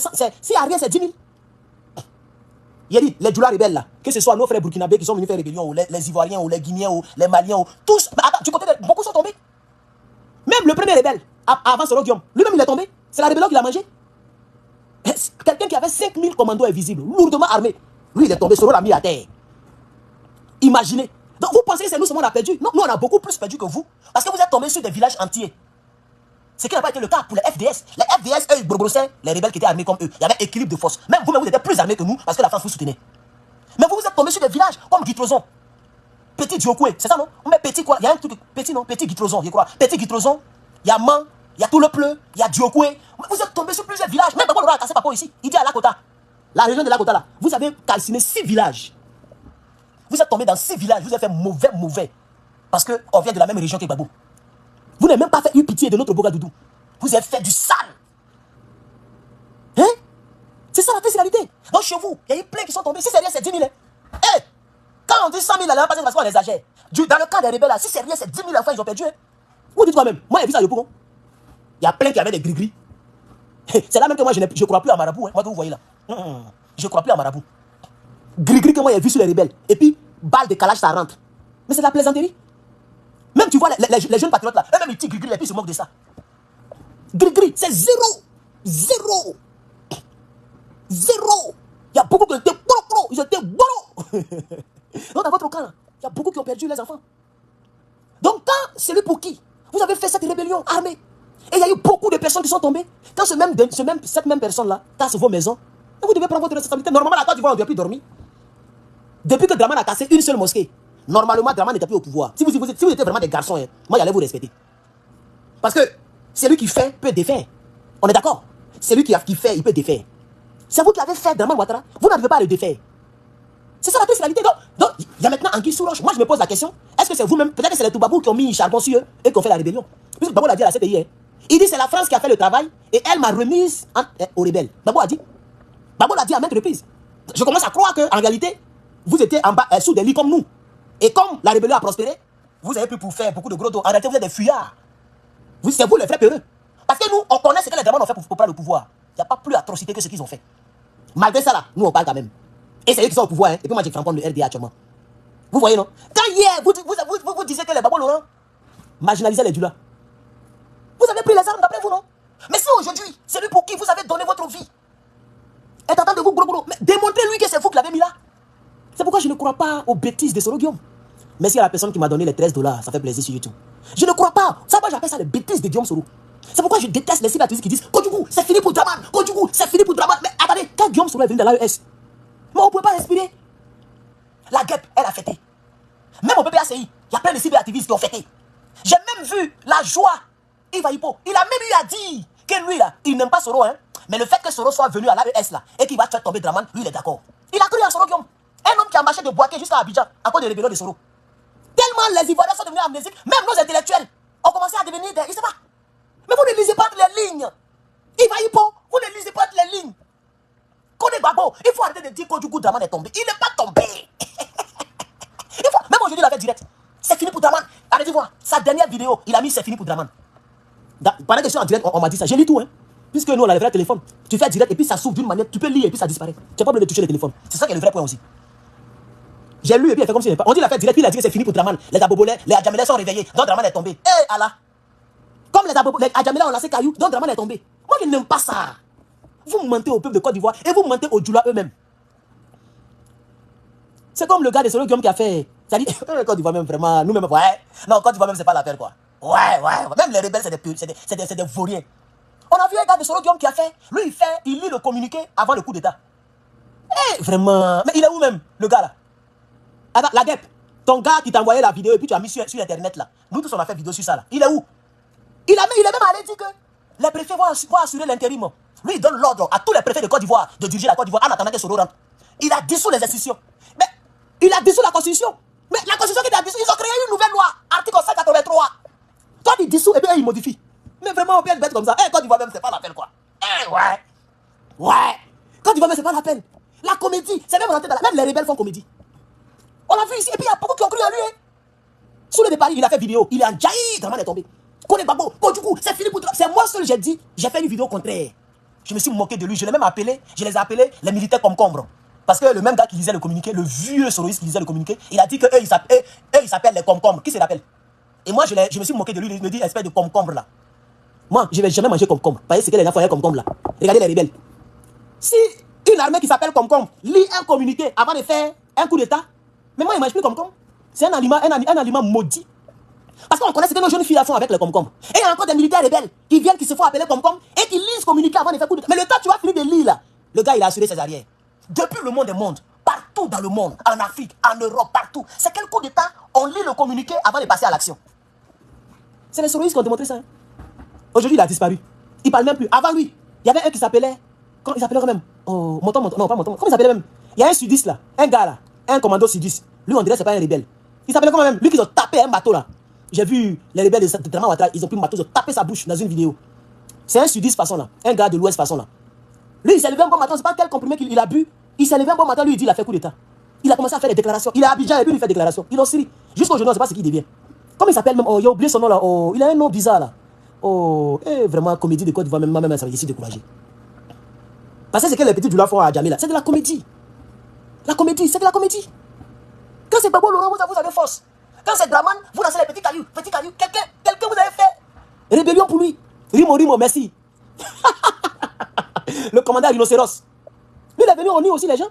S1: n'y a rien, c'est 10 000. Il a dit, les Djoula rebelles là, que ce soit nos frères burkinabés qui sont venus faire rébellion, ou les Ivoiriens, ou les Guinéens, ou les Maliens, ou tous, du côté de, beaucoup sont tombés. Même le premier rebelle, avant Soro Guillaume, lui-même il est tombé. C'est la rébellion qu'il a mangé. Quelqu'un qui avait 5000 commandos invisibles, lourdement armés, lui il est tombé, Soro l'a mis à terre. Imaginez. Donc vous pensez que c'est nous seulement on a perdu? Non, nous on a beaucoup plus perdu que vous. Parce que vous êtes tombés sur des villages entiers. Ce qui n'a pas été le cas pour les FDS. Les FDS, eux, ils brossaient les rebelles qui étaient armés comme eux. Il y avait équilibre de force. Même vous-même, vous étiez plus armés que nous parce que la France vous soutenait. Mais vous êtes tombés sur des villages comme Guitrozon. Petit Diokoué, c'est ça non? Mais petit quoi? Il y a un truc, petit non? Petit Guitrozon, je crois. Petit Guitrozon, il y a Man, il y a tout le pleu, il y a Diokoué. Vous êtes tombés sur plusieurs villages. Même d'abord, on a cassé Papo ici. Il dit à Lakota. La région de Lakota là. Vous avez calciné 6 villages. Vous êtes tombés dans 6 villages. Vous avez fait mauvais. Parce qu'on vient de la même région que Babou. Vous n'avez même pas fait eu pitié de notre Bogadoudou. Vous avez fait du sale. Hein? C'est ça la triste réalité. Donc chez vous, il y a eu plein qui sont tombés. Si c'est rien, c'est 10 000. Hey, quand on dit 100 000 là, parce qu'on exagère. Dans le cas des rebelles là, si c'est rien, c'est 10 000 enfants, ils ont perdu. Hein. Vous dites toi-même, moi j'ai vu ça à Yopougon. Il y a plein qui avaient des gris-gris. C'est là même que moi je ne crois plus à Marabout. Hein. Moi que vous voyez là. Je ne crois plus à Marabout. Gris-gris que moi j'ai vu sur les rebelles. Et puis, balle de calage, ça rentre. Mais c'est de la plaisanterie. Même tu vois les jeunes patriotes là, eux-mêmes ils tirent gris-gris et puis ils se moquent de ça. Gris-gris, c'est zéro. Zéro. Zéro. Il y a beaucoup qui étaient bolo. Ils étaient bolo. Donc dans votre cas là, il y a beaucoup qui ont perdu les enfants. Donc quand c'est lui pour qui vous avez fait cette rébellion armée, et il y a eu beaucoup de personnes qui sont tombées, quand cette même personne là casse vos maisons, vous devez prendre votre responsabilité. Normalement la Côte d'Ivoire on ne doit plus dormir. Depuis que Dramane a cassé une seule mosquée, normalement Dramane n'était plus au pouvoir. Si vous étiez vraiment des garçons, hein, moi j'allais vous respecter. Parce que celui qui fait peut défaire. On est d'accord? Celui qui fait, il peut défaire. C'est vous qui avez fait Dramane Ouattara, vous n'arrivez pas à le défaire. C'est ça la triste réalité. Donc, il y a maintenant Anguille sous roche. Moi, je me pose la question, est-ce que c'est vous-même, peut-être que c'est les Toubabou qui ont mis charbon sur eux et qui ont fait la rébellion. Puisque Babo l'a dit à la CPI. Hein. Il dit c'est la France qui a fait le travail et elle m'a remise aux rebelles. Babo a dit. Babo l'a dit à maintes reprises. Je commence à croire qu'en réalité, vous étiez en bas, sous des lits comme nous. Et comme la rébellion a prospéré, vous avez pu pour faire beaucoup de gros dos. En réalité, vous êtes des fuyards. C'est vous les vrais peureux. Parce que nous, on connaît ce que les Draman ont fait pour prendre le pouvoir. Il n'y a pas plus d'atrocité que ce qu'ils ont fait. Malgré ça, là, nous, on parle quand même. Et c'est eux qui sont au pouvoir, hein. Et puis moi, j'ai fait prendre le RDA actuellement. Vous voyez, non? Quand hier, vous disiez que les Babo Laurent marginalisaient les Dula. Vous avez pris les armes d'après vous, non? Mais si aujourd'hui, c'est lui pour qui vous avez donné votre vie, est en train de vous gros, mais démontrez-lui que c'est vous qui l'avez mis là. C'est pourquoi je ne crois pas aux bêtises de Soro Guillaume. Merci à la personne qui m'a donné les $13, ça fait plaisir sur YouTube. Je ne crois pas. Ça, moi, j'appelle ça les bêtises de Guillaume Soro. C'est pourquoi je déteste les cyberatistes qui disent Kodjougou, c'est fini pour Dramane. Kodjougou, c'est fini pour Dramane. Mais attendez, quand Guillaume Soro est venu de l'AES, mais on ne pouvait pas respirer. La guêpe, elle a fêté. Même au PPACI, il y a plein de cyberactivistes qui ont fêté. J'ai même vu la joie. Yves Hippo, il a même eu à dire que lui, là, il n'aime pas Soro, hein. Mais le fait que Soro soit venu à l'AES, là, et qu'il va faire tomber Dramane, lui, il est d'accord. Il a cru à Soro Guillaume. Un homme qui a marché de Boaké jusqu'à Abidjan à cause des rébellions de Soro. Tellement les Ivoiriens sont devenus amnésiques, même nos intellectuels ont commencé à devenir des... Je sais pas. Mais vous ne lisez pas les lignes. Yves Hippo, vous ne lisez pas les lignes. Kone Babo, il faut arrêter de dire qu'Odjougou Dramane est tombé. Il n'est pas tombé. Même aujourd'hui, il a fait direct. C'est fini pour Dramane. Allez-y voir. Sa dernière vidéo, il a mis c'est fini pour Dramane. Pendant que je suis en direct, on m'a dit ça. J'ai lu tout, hein. Puisque nous, on a le vrai téléphone. Tu fais direct et puis ça s'ouvre d'une manière. Tu peux lire et puis ça disparaît. Tu n'as pas besoin de toucher le téléphone. C'est ça qui est le vrai point aussi. J'ai lu et puis il a fait comme si il n'est pas. On dit il a fait direct, puis il a dit que c'est fini pour Dramane. Les Abobolais, les Adjamilais sont réveillés. Donc Dramane est tombé. Eh Allah. Comme les Adjamilais ont lancé caillou, donc Dramane est tombé. Moi, je n'aime pas ça. Vous mentez au peuple de Côte d'Ivoire et vous mentez aux Djoula eux-mêmes. C'est comme le gars de Soro Guillaume qui a fait. Ça dit, Côte d'Ivoire même vraiment, nous-mêmes, ouais. Non, Côte d'Ivoire même, c'est pas l'affaire quoi. Ouais. Même les rebelles, c'est des vauriens. On a vu un gars de Soro Guillaume qui a fait. Lui, il lit le communiqué avant le coup d'État. Eh, vraiment. Mais il est où même, le gars là? Attends, la guêpe. Ton gars qui t'a envoyé la vidéo et puis tu as mis sur Internet là. Nous tous, on a fait vidéo sur ça là. Il est où? Il est même allé dire que les préfets vont assurer l'intérim. Lui, il donne l'ordre à tous les préfets de Côte d'Ivoire de diriger la Côte d'Ivoire en attendant que Soro rentre. Il a dissous les institutions. Mais il a dissous la Constitution. Mais la Constitution qui a dissous, ils ont créé une nouvelle loi, article 183. Toi, il dissout et bien il modifie. Mais vraiment, on peut être bête comme ça. Eh, Côte d'Ivoire même, c'est pas la peine quoi. Eh, ouais. Côte d'Ivoire même, c'est pas la peine. La comédie, c'est même rentré dans la... Même les rebelles font comédie. On l'a vu ici. Et puis il y a beaucoup qui ont cru en lui. Hein. Sous le départ, il a fait vidéo. Il est en jailli. Dramane est tombé. Kone Babo, Kodjougou, c'est fini pour toi. C'est moi seul, j'ai dit. J'ai fait une vidéo contraire. Je me suis moqué de lui. Je l'ai même appelé. Je les ai appelés les militaires concombres. Parce que le même gars qui lisait le communiqué, le vieux soroïste qui lisait le communiqué, il a dit qu'eux, ils s'appellent les concombres. Qui se rappelle? Et moi, je me suis moqué de lui. Il me dit, espèce de concombre là. Moi, je ne vais jamais manger concombre. Vous voyez ce que les gens font concombre là. Regardez les rebelles. Si une armée qui s'appelle concombre lit un communiqué avant de faire un coup d'état, mais moi, il ne mange plus concombre. C'est un aliment maudit. Parce qu'on connaît ce que nos jeunes filles font avec les concombres. Et il y a encore des militaires rebelles qui viennent, qui se font appeler concombre et qui lisent communiqué avant de faire coup d'état. Mais le temps tu vas finir de lire là, le gars il a assuré ses arrières. Depuis le monde des mondes, partout dans le monde, en Afrique, en Europe, partout, c'est quel coup d'état on lit le communiqué avant de passer à l'action. C'est les soroïstes qui ont démontré ça. Hein. Aujourd'hui, il a disparu. Il parle même plus. Avant lui, il y avait un qui s'appelait. Comment il s'appelait quand même? Oh, Monton, non, pas Monton. Comment il s'appelait même? Il y a un sudiste là, un gars là, un commando sudiste. Lui, on dirait que c'est pas un rebelle. Il s'appelait comment même? Lui qui ont tapé un bateau là. J'ai vu les rebelles de Dramane Ouattara, ils ont pris un bateau, ils ont tapé sa bouche dans une vidéo. C'est un sudiste façon là, un gars de l'ouest façon là. Lui, il s'est levé un bon matin, c'est pas quel comprimé qu'il a bu. Il s'est levé un bon matin, lui, il dit il a fait coup d'état. Il a commencé à faire des déclarations. Il est à Abidjan et puis il fait des déclarations. Il est en Syrie. Jusqu'aujourd'hui, on ne sait pas ce qu'il devient. Comment il s'appelle même? Oh, il a oublié son nom là. Oh, il a un nom bizarre là. Oh, vraiment, comédie de Côte d'Ivoire, même ça m'a ici découragé. Parce que c'est que les petits du font à Djamé là. C'est de la comédie. La comédie, c'est de la comédie. Quand c'est Babo Laurent, vous avez force. Quand c'est Draman, vous lancez les petits cailloux. Petits cailloux. Quelqu'un vous avez fait. Rébellion pour lui. Rimo, merci. Le commandant rhinocéros. Lui, il est venu en nuit aussi, les gens.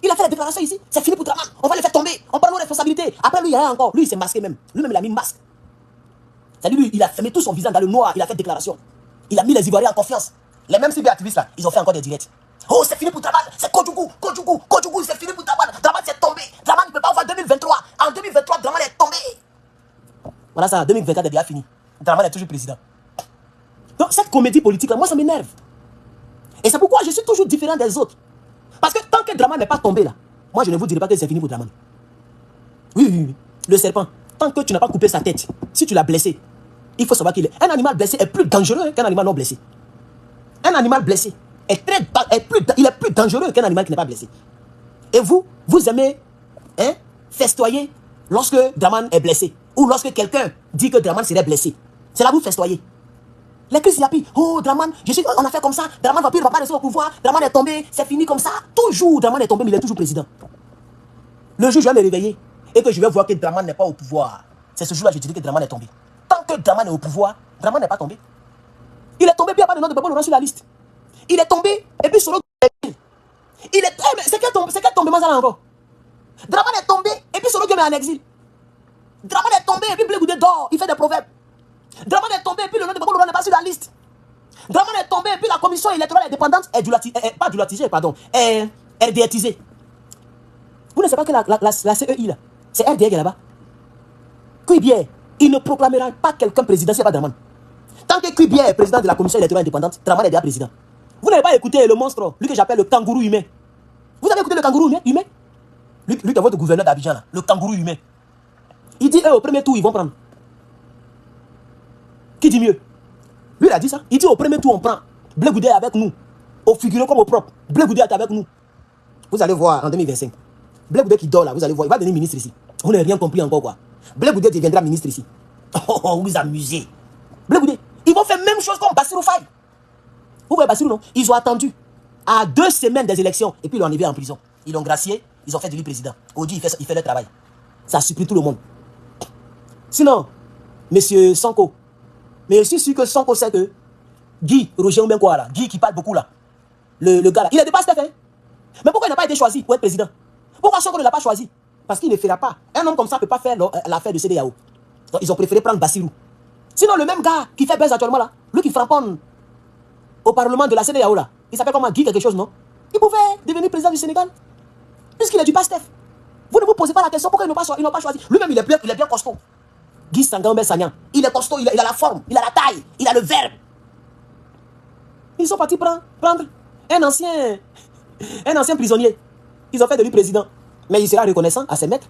S1: Il a fait la déclaration ici. C'est fini pour Draman. On va le faire tomber. On prend nos responsabilités. Après, lui, il y a encore. Lui, il s'est masqué même. Lui-même, il a mis une masque. C'est-à-dire, lui, il a fermé tout son visage dans le noir. Il a fait déclaration. Il a mis les Ivoiriens en confiance. Les mêmes cyberactivistes là, ils ont fait encore des directs. Oh, c'est fini pour Draman. C'est Kodjougou, c'est fini pour Draman. Draman, c'est tombé. Draman ne peut pas avoir 2023. En 2023, Draman est tombé. Voilà ça, 2024 est déjà fini. Draman est toujours président. Donc, cette comédie politique là, moi, ça m'énerve. Et c'est pourquoi je suis toujours différent des autres. Parce que tant que Draman n'est pas tombé là, moi, je ne vous dirai pas que c'est fini pour Draman. Oui. Le serpent, tant que tu n'as pas coupé sa tête, si tu l'as blessé, il faut savoir qu'il est. Un animal blessé est plus dangereux qu'un animal non blessé. Un animal blessé il est plus dangereux qu'un animal qui n'est pas blessé. Et vous aimez festoyer lorsque Draman est blessé. Ou lorsque quelqu'un dit que Draman serait blessé. C'est là que vous festoyez. Les Chris Yapi, oh Draman, on a fait comme ça, Draman va plus, il va pas rester au pouvoir, Draman est tombé, c'est fini comme ça. Toujours Draman est tombé, mais il est toujours président. Le jour où je vais me réveiller et que je vais voir que Draman n'est pas au pouvoir, c'est ce jour-là que je dirai que Draman est tombé. Tant que Draman est au pouvoir, Draman n'est pas tombé. Il est tombé, puis il n'y a pas de nom de Babo Laurent sur la liste. Il est tombé, et puis Soro il est tombé, c'est quel tombement ça là encore? Draman est tombé, et puis Soro est en exil. Draman est tombé, et puis Blé Goudé dort, il fait des proverbes. Draman est tombé, et puis le nom de Babo Laurent n'est pas sur la liste. Draman est tombé, et puis la commission électorale indépendante est RDRtisée. Vous ne savez pas que la CEI là, c'est RDR qui est là-bas. Cuibier, il ne proclamera pas quelqu'un président s'il n'y a pas Draman. Tant que Cuibier est président de la commission électorale indépendante, Draman est déjà président. Vous n'avez pas écouté le monstre, lui que j'appelle le kangourou humain. Vous avez écouté le kangourou humain? Lui qui est votre gouverneur d'Abidjan, le kangourou humain. Il dit, au premier tour, ils vont prendre. Qui dit mieux? Lui, il a dit ça. Il dit, au premier tour, on prend. Blé Goudé est avec nous. Au figuré comme au propre. Blé Goudé est avec nous. Vous allez voir en 2025. Blé Goudé qui dort là, vous allez voir, il va devenir ministre ici. Vous n'avez rien compris encore quoi. Blé Goudé deviendra ministre ici. Oh, vous amusez. Blé Goudé, ils vont faire la même chose comme Bassirou Faye. Vous voyez Bassirou, non? Ils ont attendu à 2 semaines des élections et puis ils l'ont enlevé en prison. Ils l'ont gracié, ils ont fait de lui président. Aujourd'hui, il fait le travail. Ça a surpris tout le monde. Sinon, monsieur Sonko, mais je suis sûr que Sonko sait que Guy, Roger Oumenkoa là, Guy qui parle beaucoup là, le gars là, il n'était pas Steph, hein? Mais pourquoi il n'a pas été choisi pour être président? Pourquoi Sonko ne l'a pas choisi? Parce qu'il ne fera pas. Un homme comme ça ne peut pas faire l'affaire de CEDEAO. Donc ils ont préféré prendre Bassirou. Sinon, le même gars qui fait buzz actuellement là, lui qui frapponne au Parlement de la CEDEAO là, il s'appelle comment? Guy quelque chose, non? Il pouvait devenir président du Sénégal. Puisqu'il est du PASTEF. Vous ne vous posez pas la question pourquoi ils n'ont pas choisi. Lui-même, il est bien costaud. Guy Sangambe Sagnan. Il est costaud, il a la forme, il a la taille, il a le verbe. Ils sont partis prendre un ancien prisonnier. Ils ont fait de lui président. Mais il sera reconnaissant à ses maîtres.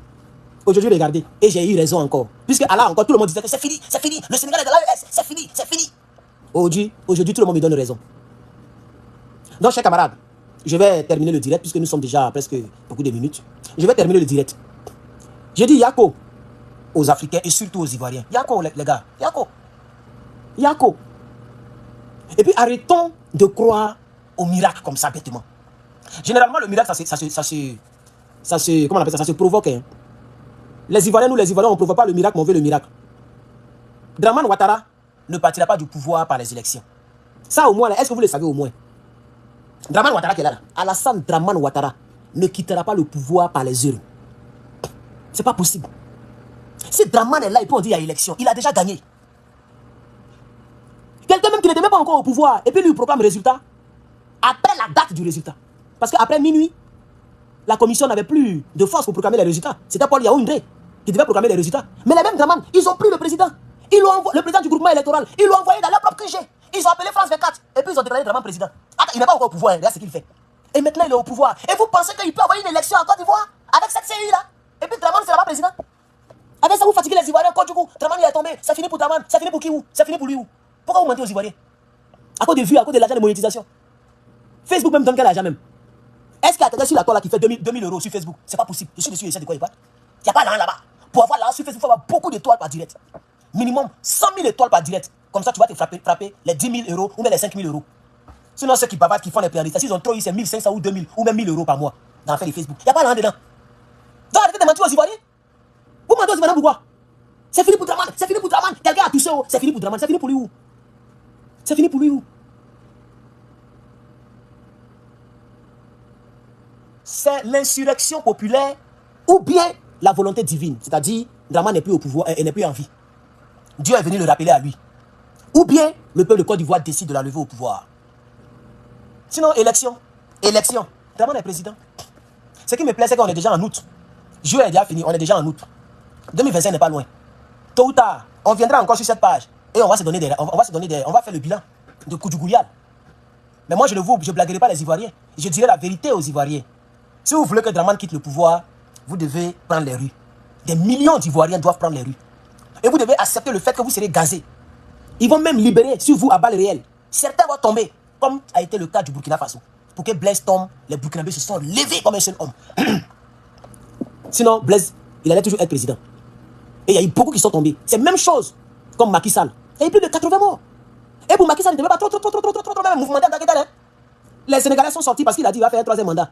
S1: Aujourd'hui, regardez. Et j'ai eu raison encore. Puisque là encore, tout le monde disait que c'est fini. Le Sénégal est dans l'AES, c'est fini. Aujourd'hui, tout le monde me donne raison. Donc, chers camarades, je vais terminer le direct, puisque nous sommes déjà à presque beaucoup de minutes. Je vais terminer le direct. Je dis Yako aux Africains et surtout aux Ivoiriens. Yako, les gars. Yako. Et puis, arrêtons de croire au miracle comme ça, bêtement. Généralement, le miracle, ça se provoque. Hein. Les Ivoiriens, on ne provoque pas le miracle, mais on veut le miracle. Draman Ouattara ne partira pas du pouvoir par les élections. Ça, au moins, est-ce que vous le savez au moins? Draman Ouattara qui est là. Alassane Draman Ouattara ne quittera pas le pouvoir par les urnes. C'est pas possible. Si Draman est là et puis on dit il y a élection, il a déjà gagné. Quelqu'un même qui n'était même pas encore au pouvoir et puis lui proclame le résultat après la date du résultat. Parce qu'après minuit, la commission n'avait plus de force pour proclamer les résultats. C'était Paul Yaoundé qui devait proclamer les résultats. Mais les mêmes Draman, ils ont pris le président. Le président du groupement électoral. Ils l'ont envoyé dans leur propre QG. Ils ont appelé France 24 et puis ils ont déclaré Draman président. Attends, il n'est pas encore au pouvoir, regarde ce qu'il fait. Et maintenant il est au pouvoir. Et vous pensez qu'il peut envoyer une élection en Côte d'Ivoire avec cette CI là? Et puis Draman ne sera pas président? Avec ça vous fatiguez les Ivoiriens. Quand du coup, Draman il est tombé. C'est fini pour Draman. C'est fini pour qui où? C'est fini pour lui où? Pourquoi vous mentez aux Ivoiriens? À cause de vues, à cause de l'argent de monétisation. Facebook même donne quel argent même. Est-ce qu'il y a quelqu'un sur la toile là qui fait 2000 euros sur Facebook? C'est pas possible. Je suis dessus, je sais de quoi il parle. Il n'y a pas d'argent là-bas. Pour avoir l'argent sur Facebook, il faut avoir beaucoup d'étoiles par direct. Minimum 100 000 étoiles par direct. Comme ça, tu vas te frapper les 10 000 euros ou même les 5 000 euros. Sinon, ceux qui bavardent, qui font les pénalités, s'ils ont trop eu, c'est 1500 ou 2000 ou même 1000 euros par mois dans l'affaire de Facebook. Il n'y a pas d'argent dedans. Donc arrêtez de mentir aux Ivoiriens. Vous mentez aux Ivoiriens pourquoi? C'est fini pour Draman. C'est fini pour Draman. Quelqu'un a touché. C'est fini pour Draman. C'est fini pour lui où? C'est fini pour lui où? C'est l'insurrection populaire ou bien la volonté divine. C'est-à-dire, Draman n'est plus au pouvoir et n'est plus en vie. Dieu est venu le rappeler à lui. Ou bien, le peuple de Côte d'Ivoire décide de la lever au pouvoir. Sinon, élection. Élection. Draman est président. Ce qui me plaît, c'est qu'on est déjà en août. Juillet est déjà fini, on est déjà en août. 2025 n'est pas loin. Tôt ou tard, on viendra encore sur cette page et on va se donner on va faire le bilan de Koudjougouyal. Mais moi, je ne blaguerai pas les Ivoiriens. Je dirai la vérité aux Ivoiriens. Si vous voulez que Draman quitte le pouvoir, vous devez prendre les rues. Des millions d'Ivoiriens doivent prendre les rues. Et vous devez accepter le fait que vous serez gazés. Ils vont même libérer sur vous à balles réelles. Certains vont tomber, comme a été le cas du Burkina Faso. Pour que Blaise tombe, les Burkinabés se sont levés comme un seul homme. Sinon, Blaise, il allait toujours être président. Et il y a eu beaucoup qui sont tombés. C'est la même chose comme Macky Sall. Il y a eu plus de 80 morts. Et pour Macky Sall, il ne devait pas trop même mouvementer dans Dakar. Les Sénégalais sont sortis parce qu'il a dit qu'il va faire un troisième mandat.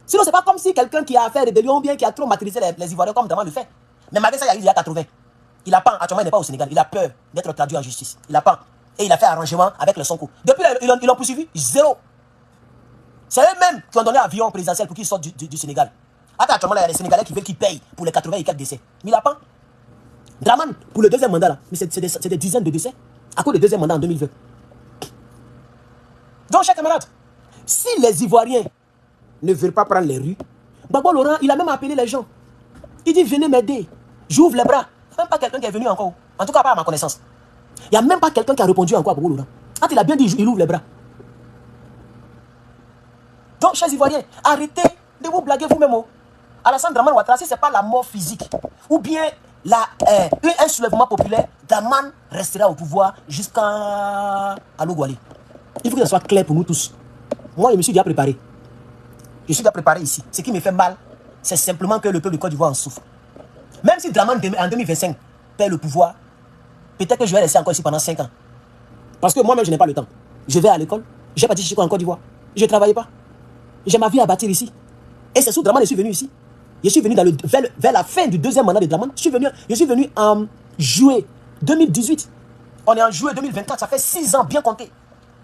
S1: Sinon, c'est pas comme si quelqu'un qui a fait rébellion ou bien qui a trop maîtrisé les Ivoiriens comme Draman le fait. Mais Macky Sall, il y a 80. Il a pas, actuellement, il n'est pas au Sénégal. Il a peur d'être traduit en justice. Il a pas. Et il a fait arrangement avec le Sonko. Depuis là, ils l'ont poursuivi. Zéro. C'est eux-mêmes qui ont donné l'avion présidentiel pour qu'il sorte du Sénégal. Actuellement, il y a des Sénégalais qui veulent qu'il paye pour les 80 et quelques décès. Mais il n'a pas. Draman, pour le deuxième mandat, là, mais c'est des dizaines de décès. À cause du deuxième mandat en 2020. Donc, chers camarades, si les Ivoiriens ne veulent pas prendre les rues, Gbagbo Laurent, il a même appelé les gens. Il dit, venez m'aider. J'ouvre les bras. Même pas quelqu'un qui est venu encore. En tout cas, pas à ma connaissance. Il n'y a même pas quelqu'un qui a répondu encore à Gbagbo Laurent. Quand il a bien dit, il ouvre les bras. Donc, chers Ivoiriens, arrêtez de vous blaguer vous-même. Alassane Draman Ouattara, si ce n'est pas la mort physique, ou bien un soulèvement populaire, Draman restera au pouvoir jusqu'à Alogouali. Il faut que ça soit clair pour nous tous. Moi, je me suis déjà préparé. Je suis déjà préparé ici. Ce qui me fait mal, c'est simplement que le peuple de Côte d'Ivoire en souffre. Même si Draman, en 2025, perd le pouvoir, peut-être que je vais rester encore ici pendant 5 ans. Parce que moi-même, je n'ai pas le temps. Je vais à l'école, j'ai pas dit en Côte d'Ivoire. Je ne travaille pas. J'ai ma vie à bâtir ici. Et c'est sous Draman que je suis venu ici. Je suis venu vers la fin du deuxième mandat de Draman. Je suis venu en juillet 2018. On est en juillet 2024, ça fait 6 ans bien compté.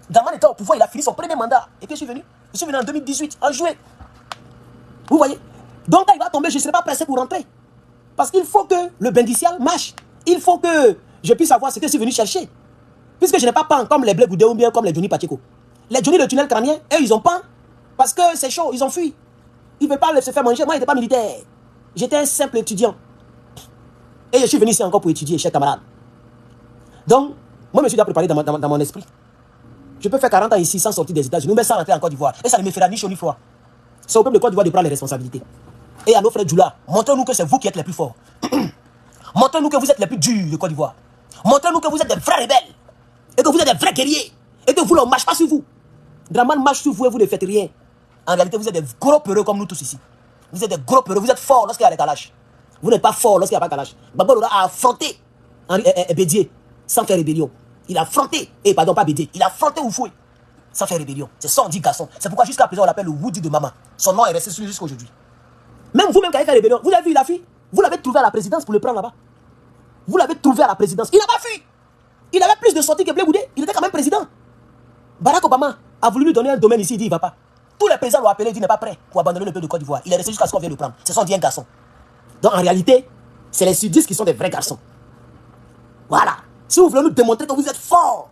S1: Draman était au pouvoir, il a fini son premier mandat. Et puis je suis venu en 2018, en juillet. Vous voyez? Donc quand il va tomber, je ne serai pas pressé pour rentrer. Parce qu'il faut que le bendicial marche. Il faut que je puisse savoir ce que je suis venu chercher. Puisque je n'ai pas pain comme les Blé Goudé ou bien comme les Johnny Pacheco. Les Johnny de tunnel crânien, eux, ils ont pain. Parce que c'est chaud, ils ont fui. Ils ne veulent pas se faire manger. Moi, je n'étais pas militaire. J'étais un simple étudiant. Et je suis venu ici encore pour étudier, chers camarades. Donc, moi, je me suis déjà préparé dans mon esprit. Je peux faire 40 ans ici sans sortir des États-Unis, mais sans rentrer en Côte d'Ivoire. Et ça ne me fera ni chaud ni froid. C'est au peuple de Côte d'Ivoire de prendre les responsabilités. Et à nos frères Djoula, montrez-nous que c'est vous qui êtes les plus forts. Montrez-nous que vous êtes les plus durs de Côte d'Ivoire. Montrez-nous que vous êtes des vrais rebelles. Et que vous êtes des vrais guerriers. Et que vous ne marchez pas sur vous. Draman marche sur vous et vous ne faites rien. En réalité, vous êtes des gros peureux comme nous tous ici. Vous êtes des gros peureux. Vous êtes forts lorsqu'il y a des calaches. Vous n'êtes pas forts lorsqu'il n'y a pas de calache. Gbagbo Laurent a affronté Bédié sans faire rébellion. Il a affronté, pardon, pas Bédié, il a affronté Oufoué sans faire rébellion. C'est ça, on dit garçon. C'est pourquoi jusqu'à présent, on l'appelle le Woody de maman. Son nom est resté sur lui jusqu'à aujourd'hui. Même vous-même, quand il fait rébellion, vous avez vu, il a fui. Vous l'avez trouvé à la présidence pour le prendre là-bas. Vous l'avez trouvé à la présidence. Il n'a pas fui. Il avait plus de sorties que Blé Goudé. Il était quand même président. Barack Obama a voulu lui donner un domaine ici, il dit il ne va pas. Tous les présidents l'ont appelé, il dit il n'est pas prêt pour abandonner le peuple de Côte d'Ivoire. Il est resté jusqu'à ce qu'on vienne le prendre. C'est son dit un garçon. Donc en réalité, c'est les sudistes qui sont des vrais garçons. Voilà. Si vous voulez nous démontrer que vous êtes forts,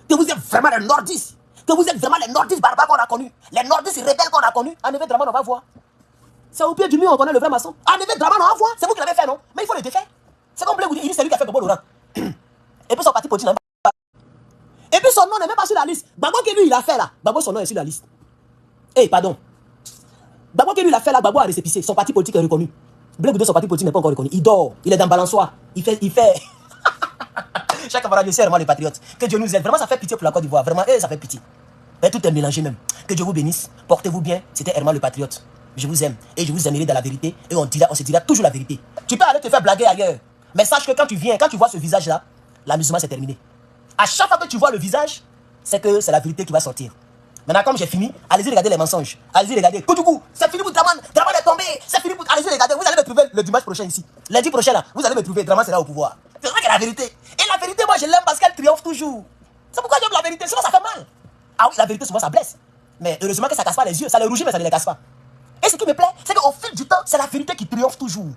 S1: que vous êtes vraiment les nordistes, que vous êtes vraiment les nordistes barbares qu'on a connus, les nordistes rebelles qu'on a connus, en effet, Draman, on va voir. C'est au pied du mur, on connaît le vrai maçon. En effet, Draman, on va voir. C'est vous qui l'avez fait, non? Mais il faut le défaire. C'est comme Blé Goudé, il dit c'est lui qui a fait Gbagbo Laurent. Et puis son parti politique, et puis son nom n'est même pas sur la liste. Gbagbo que lui, il a fait là. Gbagbo, son nom est sur la liste. Pardon. Gbagbo que lui, il a fait là, Gbagbo a récépissé. Son parti politique est reconnu. Blé Goudé, son parti politique n'est pas encore reconnu. Il dort. Il est dans balançoire. Il fait. Chaque camarade, je sais vraiment les patriotes. Que Dieu nous aide. Vraiment, ça fait pitié pour la Côte d'Ivoire. Vraiment, ça fait pitié. Et tout est mélangé même. Que Dieu vous bénisse. Portez-vous bien. C'était Herman le patriote. Je vous aime. Et je vous aimerai dans la vérité. Et on se dira toujours la vérité. Tu peux aller te faire blaguer ailleurs. Mais sache que quand tu viens, quand tu vois ce visage-là, l'amusement c'est terminé. À chaque fois que tu vois le visage, c'est que c'est la vérité qui va sortir. Maintenant, comme j'ai fini, allez-y regarder les mensonges. Allez-y regarder. Koudoukou, c'est fini pour Draman. Draman est tombé. C'est fini pour... Allez-y regarder. Vous allez me trouver le dimanche prochain ici. Lundi prochain là, vous allez me trouver. Draman sera au pouvoir. C'est ça qui est la vérité. Et la vérité, moi je l'aime parce qu'elle triomphe toujours. C'est pourquoi j'aime la vérité. Sinon ça fait mal. Ah oui, la vérité souvent ça blesse. Mais heureusement que ça casse pas les yeux. Ça les rougit mais ça ne les casse pas. Et ce qui me plaît, c'est qu'au fil du temps, c'est la vérité qui triomphe toujours.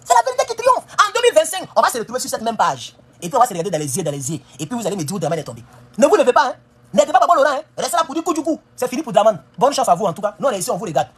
S1: C'est la vérité qui triomphe. En 2025, on va se retrouver sur cette même page. Et puis on va se regarder dans les yeux. Et puis vous allez me dire où Draman est tombé. Ne vous levez pas, hein. N'êtes pas Papa Laurent, hein. Restez là pour du coup. C'est fini pour Draman. Bonne chance à vous en tout cas. Nous on est ici, on vous regarde.